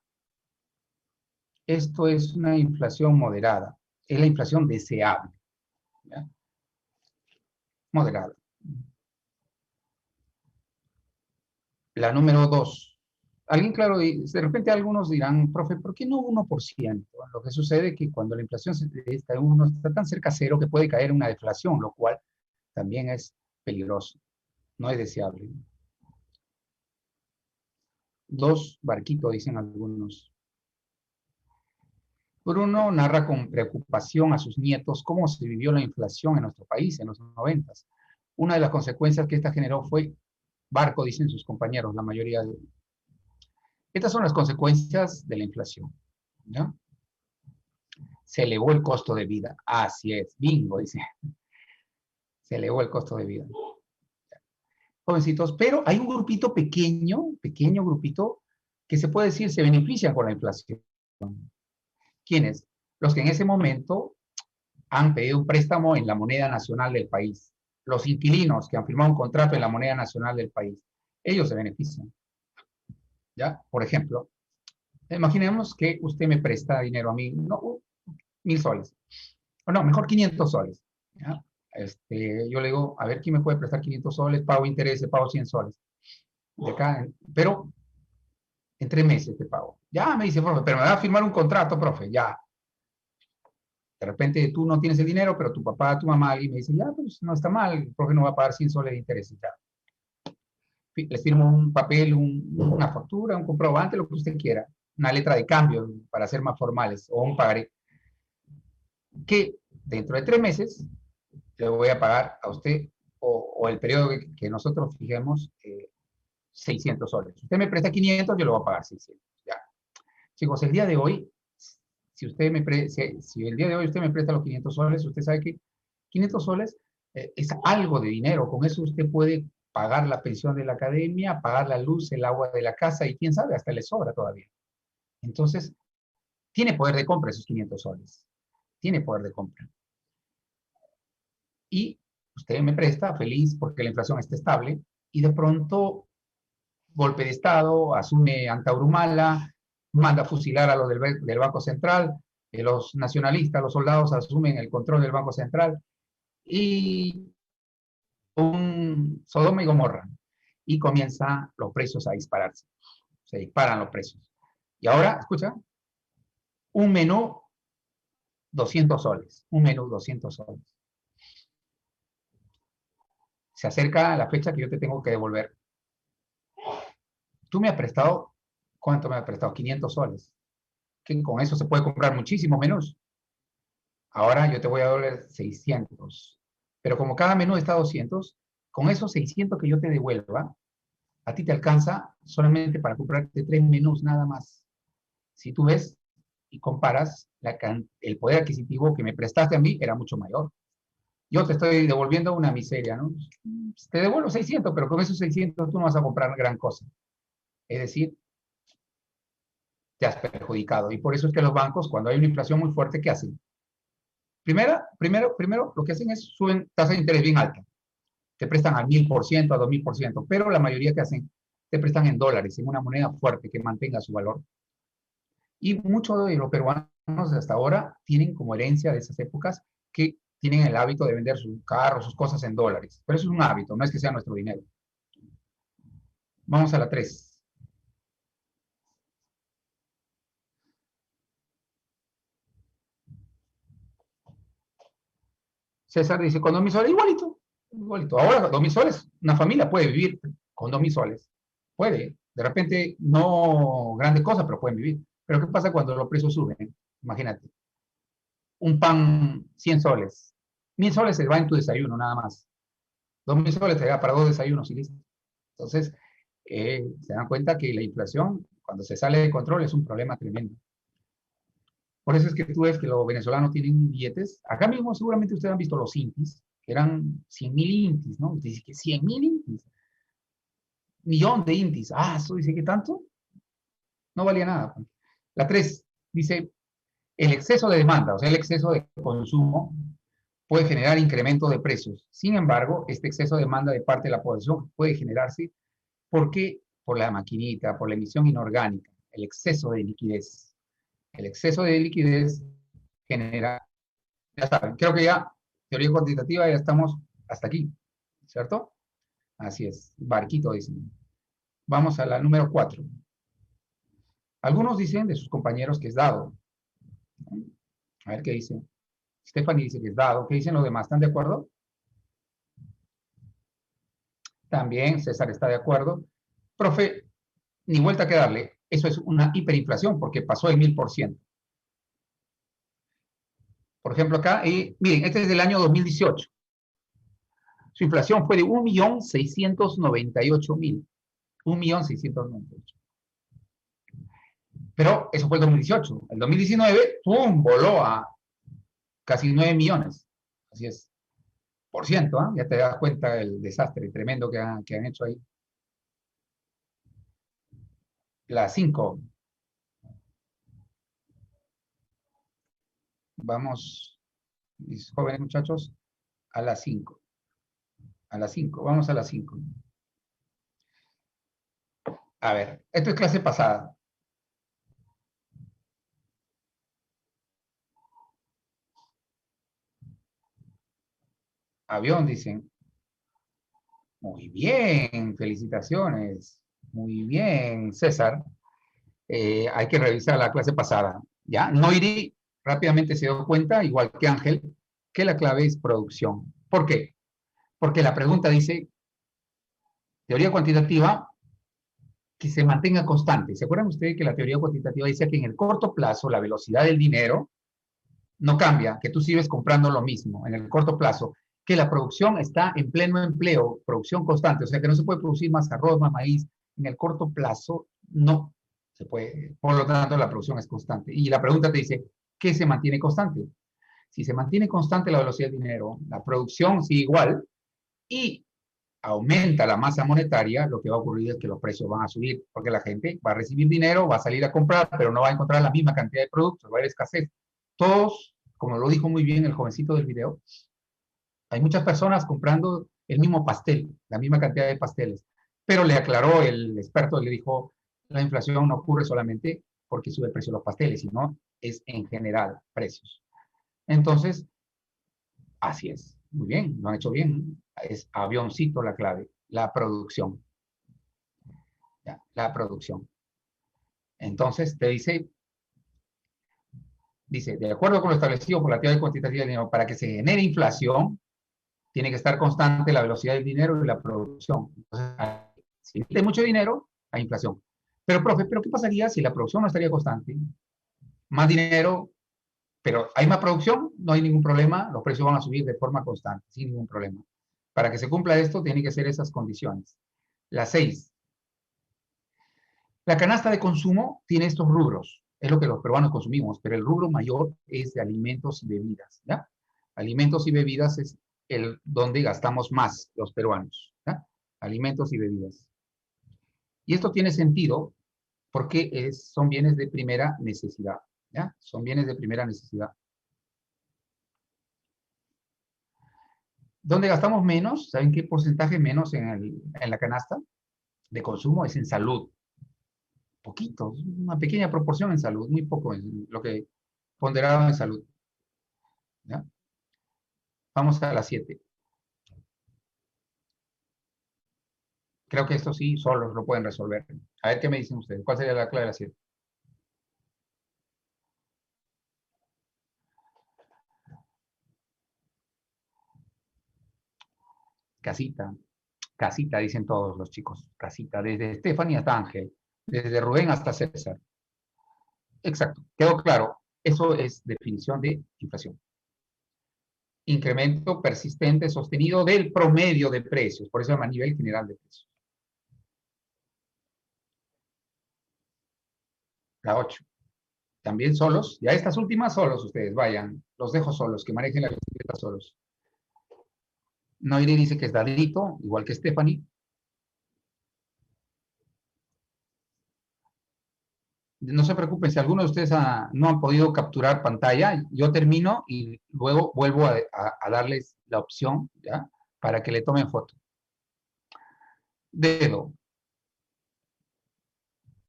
S1: Esto es una inflación moderada. Es la inflación deseable. ¿Ya? Moderada. La número 2. Alguien, claro, de repente algunos dirán, profe, ¿por qué no 1%? Lo que sucede es que cuando la inflación está tan cerca a cero que puede caer una deflación, lo cual también es peligroso. No es deseable. 2, barquito, dicen algunos. Bruno narra con preocupación a sus nietos cómo se vivió la inflación en nuestro país en los 90. Una de las consecuencias que esta generó fue barco, dicen sus compañeros, la mayoría de... Estas son las consecuencias de la inflación. ¿Ya? Se elevó el costo de vida. Así es, bingo, dice. Se elevó el costo de vida. Jovencitos, pero hay un grupito pequeño, pequeño grupito, que se puede decir se benefician con la inflación. ¿Quiénes? Los que en ese momento han pedido un préstamo en la moneda nacional del país. Los inquilinos que han firmado un contrato en la moneda nacional del país. Ellos se benefician. ¿Ya? Por ejemplo, imaginemos que usted me presta dinero a mí, no, 1.000 soles. O no, mejor 500 soles. ¿Ya? Yo le digo, a ver, ¿quién me puede prestar 500 soles? Pago intereses, pago 100 soles. De acá, pero en 3 meses te pago. Ya, me dice, profe, pero me va a firmar un contrato, profe, ya. De repente tú no tienes el dinero, pero tu papá, tu mamá, alguien me dice, ya, pues no está mal, el profe no va a pagar 100 soles de intereses, ya. Les firmo un papel, una factura, un comprobante, lo que usted quiera, una letra de cambio para ser más formales, o un pagaré, que dentro de 3 meses le voy a pagar a usted, o el periodo que nosotros fijemos, 600 soles. Si usted me presta 500, yo le voy a pagar 600. Ya. Chicos, el día de hoy, si el día de hoy usted me presta los 500 soles, usted sabe que 500 soles es algo de dinero. Con eso usted puede pagar la pensión de la academia, pagar la luz, el agua de la casa y quién sabe, hasta le sobra todavía. Entonces, tiene poder de compra esos 500 soles. Tiene poder de compra. Y usted me presta, feliz porque la inflación está estable, y de pronto, golpe de Estado, asume Antaurumala, manda a fusilar a los del Banco Central, los nacionalistas, los soldados asumen el control del Banco Central, y un Sodoma y Gomorra, y comienzan los precios a dispararse. Se disparan los precios. Y ahora, escucha, un menú 200 soles. Un menú, 200 soles. Se acerca la fecha que yo te tengo que devolver. Tú me has prestado, ¿cuánto me has prestado? 500 soles. Que con eso se puede comprar muchísimo menús. Ahora yo te voy a devolver 600. Pero como cada menú está 200, con esos 600 que yo te devuelva, a ti te alcanza solamente para comprarte 3 menús nada más. Si tú ves y comparas, el poder adquisitivo que me prestaste a mí era mucho mayor. Yo te estoy devolviendo una miseria, ¿no? Te devuelvo 600, pero con esos 600 tú no vas a comprar gran cosa. Es decir, te has perjudicado. Y por eso es que los bancos, cuando hay una inflación muy fuerte, ¿qué hacen? Primero, lo que hacen es suben tasa de interés bien alta. Te prestan al 1000%, a 2000%, pero la mayoría que hacen, te prestan en dólares, en una moneda fuerte que mantenga su valor. Y muchos de los peruanos hasta ahora tienen como herencia de esas épocas que tienen el hábito de vender sus carros, sus cosas en dólares. Pero eso es un hábito, no es que sea nuestro dinero. Vamos a la 3. César dice, con 2.000 soles, igualito, igualito. Ahora, 2.000 soles, una familia puede vivir con 2.000 soles. Puede, de repente, no grandes cosas, pero pueden vivir. Pero ¿qué pasa cuando los precios suben? Imagínate, un pan, 100 soles. 1.000 soles se va en tu desayuno, nada más. 2.000 soles te da para 2 desayunos y listo. Entonces, se dan cuenta que la inflación, cuando se sale de control, es un problema tremendo. Por eso es que tú ves que los venezolanos tienen billetes. Acá mismo seguramente ustedes han visto los intis, que eran 100.000 intis, ¿no? Usted dice que 100.000 intis, millón de intis. Ah, eso dice que tanto, no valía nada. La 3 dice, el exceso de demanda, o sea, el exceso de consumo, puede generar incremento de precios. Sin embargo, este exceso de demanda de parte de la población puede generarse porque por la maquinita, por la emisión inorgánica, el exceso de liquidez. El exceso de liquidez genera, ya saben, creo que ya, teoría cuantitativa, ya estamos hasta aquí, ¿cierto? Así es, barquito dicen. Vamos a la número 4. Algunos dicen de sus compañeros que es dado. A ver qué dicen. Stephanie dice que es dado. ¿Qué dicen los demás? ¿Están de acuerdo? También César está de acuerdo. Profe, ni vuelta que darle. Eso es una hiperinflación porque pasó el 1000%. Por ejemplo, acá, miren, este es del año 2018. Su inflación fue de 1.698.000. 1.698.000. Pero eso fue el 2018. El 2019, ¡pum!, voló a casi 9 millones. Así es. Por ciento, ¿eh? Ya te das cuenta del desastre tremendo que han hecho ahí. La 5. Vamos, mis jóvenes muchachos, a las 5. A las 5. Vamos a las 5. A ver, esto es clase pasada. Avión, dicen. Muy bien, felicitaciones. Muy bien, César. Hay que revisar la clase pasada. ¿Ya? Noiri rápidamente se dio cuenta, igual que Ángel, que la clave es producción. ¿Por qué? Porque la pregunta dice, teoría cuantitativa, que se mantenga constante. ¿Se acuerdan ustedes que la teoría cuantitativa dice que en el corto plazo la velocidad del dinero no cambia, que tú sigues comprando lo mismo en el corto plazo, que la producción está en pleno empleo, producción constante, o sea que no se puede producir más arroz, más maíz, en el corto plazo no se puede, por lo tanto la producción es constante. Y la pregunta te dice, ¿qué se mantiene constante? Si se mantiene constante la velocidad del dinero, la producción sigue igual y aumenta la masa monetaria, lo que va a ocurrir es que los precios van a subir, porque la gente va a recibir dinero, va a salir a comprar, pero no va a encontrar la misma cantidad de productos, va a haber escasez. Todos, como lo dijo muy bien el jovencito del video, hay muchas personas comprando el mismo pastel, la misma cantidad de pasteles, pero le aclaró el experto, le dijo, la inflación no ocurre solamente porque sube el precio de los pasteles, sino es en general precios. Entonces, así es. Muy bien, lo han hecho bien. Es avioncito la clave, la producción. Ya, la producción. Entonces te dice, Dice, de acuerdo con lo establecido por la teoría cuantitativa del dinero, para que se genere inflación, tiene que estar constante la velocidad del dinero y la producción. Entonces, si hay mucho dinero, hay inflación. Pero, profe, ¿pero qué pasaría si la producción no estaría constante? Más dinero, pero hay más producción, no hay ningún problema, los precios van a subir de forma constante, sin ningún problema. Para que se cumpla esto, tiene que ser esas condiciones. La 6. La canasta de consumo tiene estos rubros, es lo que los peruanos consumimos, pero el rubro mayor es de alimentos y bebidas, ¿ya? Alimentos y bebidas es el donde gastamos más los peruanos, ¿ya? Alimentos y bebidas. Y esto tiene sentido porque son bienes de primera necesidad, ¿ya? Son bienes de primera necesidad. ¿Dónde gastamos menos? ¿Saben qué porcentaje menos en la canasta de consumo? Es en salud. Poquito, una pequeña proporción en salud, muy poco en lo que ponderado en salud. ¿Ya? Vamos a la 7. Creo que esto sí, solos lo pueden resolver. A ver qué me dicen ustedes. ¿Cuál sería la clave de la 7? Casita. Casita, dicen todos los chicos. Casita. Desde Stephanie hasta Ángel. Desde Rubén hasta César. Exacto. Quedó claro. Eso es definición de inflación. Incremento persistente sostenido del promedio de precios. Por eso se llama nivel general de precios. La 8. También solos. Ya estas últimas solos ustedes, vayan. Los dejo solos, que manejen la bicicleta solos. Noiri dice que es Dadito, igual que Stephanie. No se preocupen, si alguno de ustedes no han podido capturar pantalla, yo termino y luego vuelvo a darles la opción, ¿ya? Para que le tomen foto. Dedo.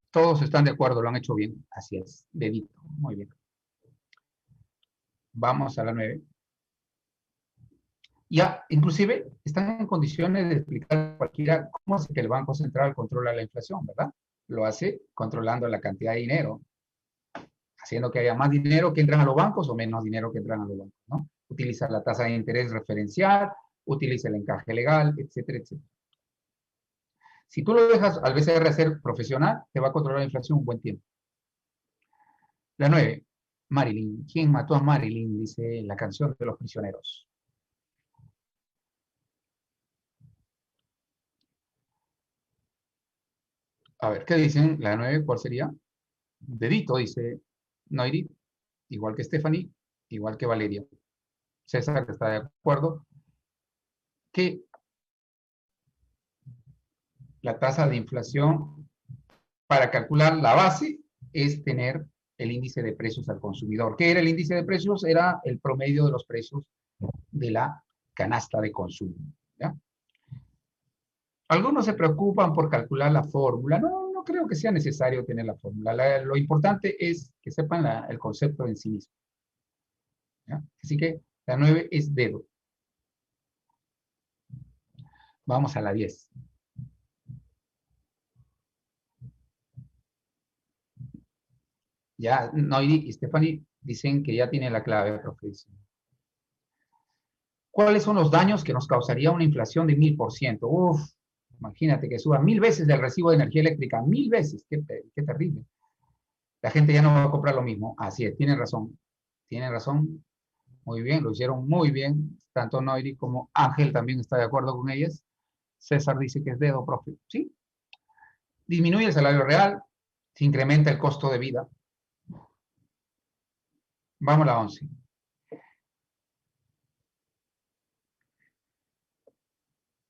S1: Todos están de acuerdo, lo han hecho bien. Así es, dedito. Muy bien. Vamos a la 9. Ya, inclusive, están en condiciones de explicar a cualquiera cómo hace que el Banco Central controla la inflación, ¿verdad? Lo hace controlando la cantidad de dinero, haciendo que haya más dinero que entran a los bancos o menos dinero que entran a los bancos, ¿no? Utiliza la tasa de interés referencial, utiliza el encaje legal, etcétera, etcétera. Si tú lo dejas al BCR ser profesional, te va a controlar la inflación un buen tiempo. La 9, Marilyn. ¿Quién mató a Marilyn? Dice la canción de los prisioneros. A ver, ¿qué dicen? La 9, ¿cuál sería? Dedito, dice Noiri, igual que Stephanie, igual que Valeria. César está de acuerdo que la tasa de inflación para calcular la base es tener el índice de precios al consumidor. ¿Qué era el índice de precios? Era el promedio de los precios de la canasta de consumo. ¿Ya? Algunos se preocupan por calcular la fórmula. No, no creo que sea necesario tener la fórmula. Lo importante es que sepan el concepto en sí mismo. ¿Ya? Así que la 9 es dedo. Vamos a la 10. Ya Noiri y Stephanie dicen que ya tiene la clave, profe. ¿Cuáles son los daños que nos causaría una inflación de 1000%? Uf, imagínate que suba 1000 veces el recibo de energía eléctrica, 1000 veces, qué terrible. La gente ya no va a comprar lo mismo. Así es, tienen razón. Tienen razón. Muy bien, lo hicieron muy bien. Tanto Noiri como Ángel también está de acuerdo con ellas. César dice que es dedo, profe. Sí. Disminuye el salario real, se incrementa el costo de vida. Vamos a la 11.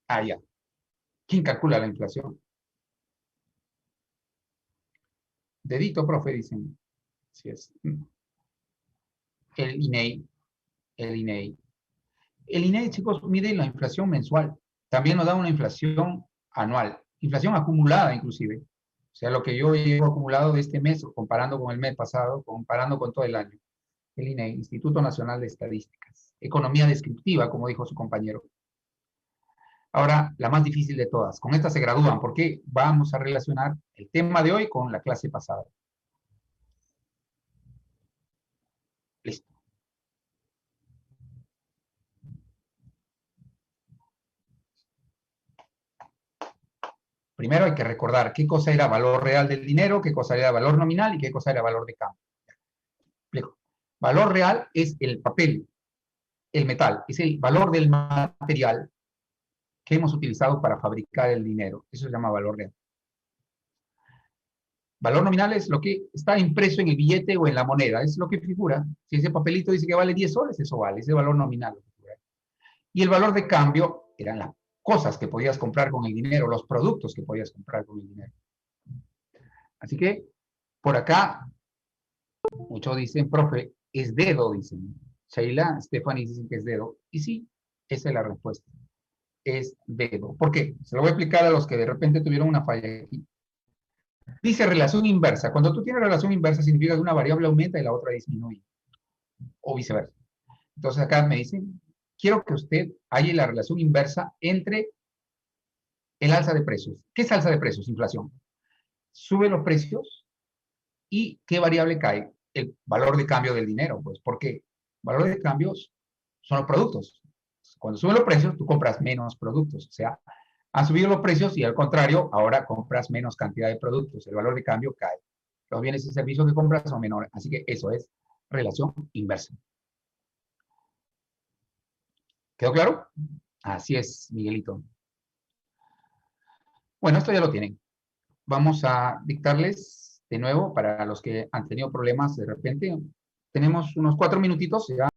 S1: Ah, ya. ¿Quién calcula la inflación? Dedito, profe, dicen. Así es. El INEI. El INEI. El INEI, chicos, mide la inflación mensual. También nos da una inflación anual. Inflación acumulada, inclusive. O sea, lo que yo llevo acumulado de este mes, comparando con el mes pasado, comparando con todo el año. El INEI, Instituto Nacional de Estadísticas. Economía descriptiva, como dijo su compañero. Ahora, la más difícil de todas. Con esta se gradúan, porque vamos a relacionar el tema de hoy con la clase pasada. Primero hay que recordar qué cosa era valor real del dinero, qué cosa era valor nominal y qué cosa era valor de cambio. Explico. Valor real es el papel, el metal, es el valor del material que hemos utilizado para fabricar el dinero. Eso se llama valor real. Valor nominal es lo que está impreso en el billete o en la moneda, es lo que figura. Si ese papelito dice que vale 10 soles, eso vale, ese valor nominal. Y el valor de cambio eran las cosas que podías comprar con el dinero, los productos que podías comprar con el dinero. Así que, por acá, muchos dicen, profe, es dedo, dicen. Sheila, Stephanie dicen que es dedo. Y sí, esa es la respuesta. Es dedo. ¿Por qué? Se lo voy a explicar a los que de repente tuvieron una falla aquí. Dice relación inversa. Cuando tú tienes relación inversa significa que una variable aumenta y la otra disminuye. O viceversa. Entonces acá me dicen, quiero que usted halle la relación inversa entre el alza de precios. ¿Qué es alza de precios? Inflación. Sube los precios y ¿qué variable cae? El valor de cambio del dinero. Pues, ¿por qué? El valor de cambios son los productos. Cuando suben los precios, tú compras menos productos. O sea, han subido los precios y al contrario, ahora compras menos cantidad de productos. El valor de cambio cae. Los bienes y servicios que compras son menores. Así que eso es relación inversa. ¿Quedó claro? Así es, Miguelito. Bueno, esto ya lo tienen. Vamos a dictarles de nuevo para los que han tenido problemas de repente. Tenemos unos 4 minutitos ya.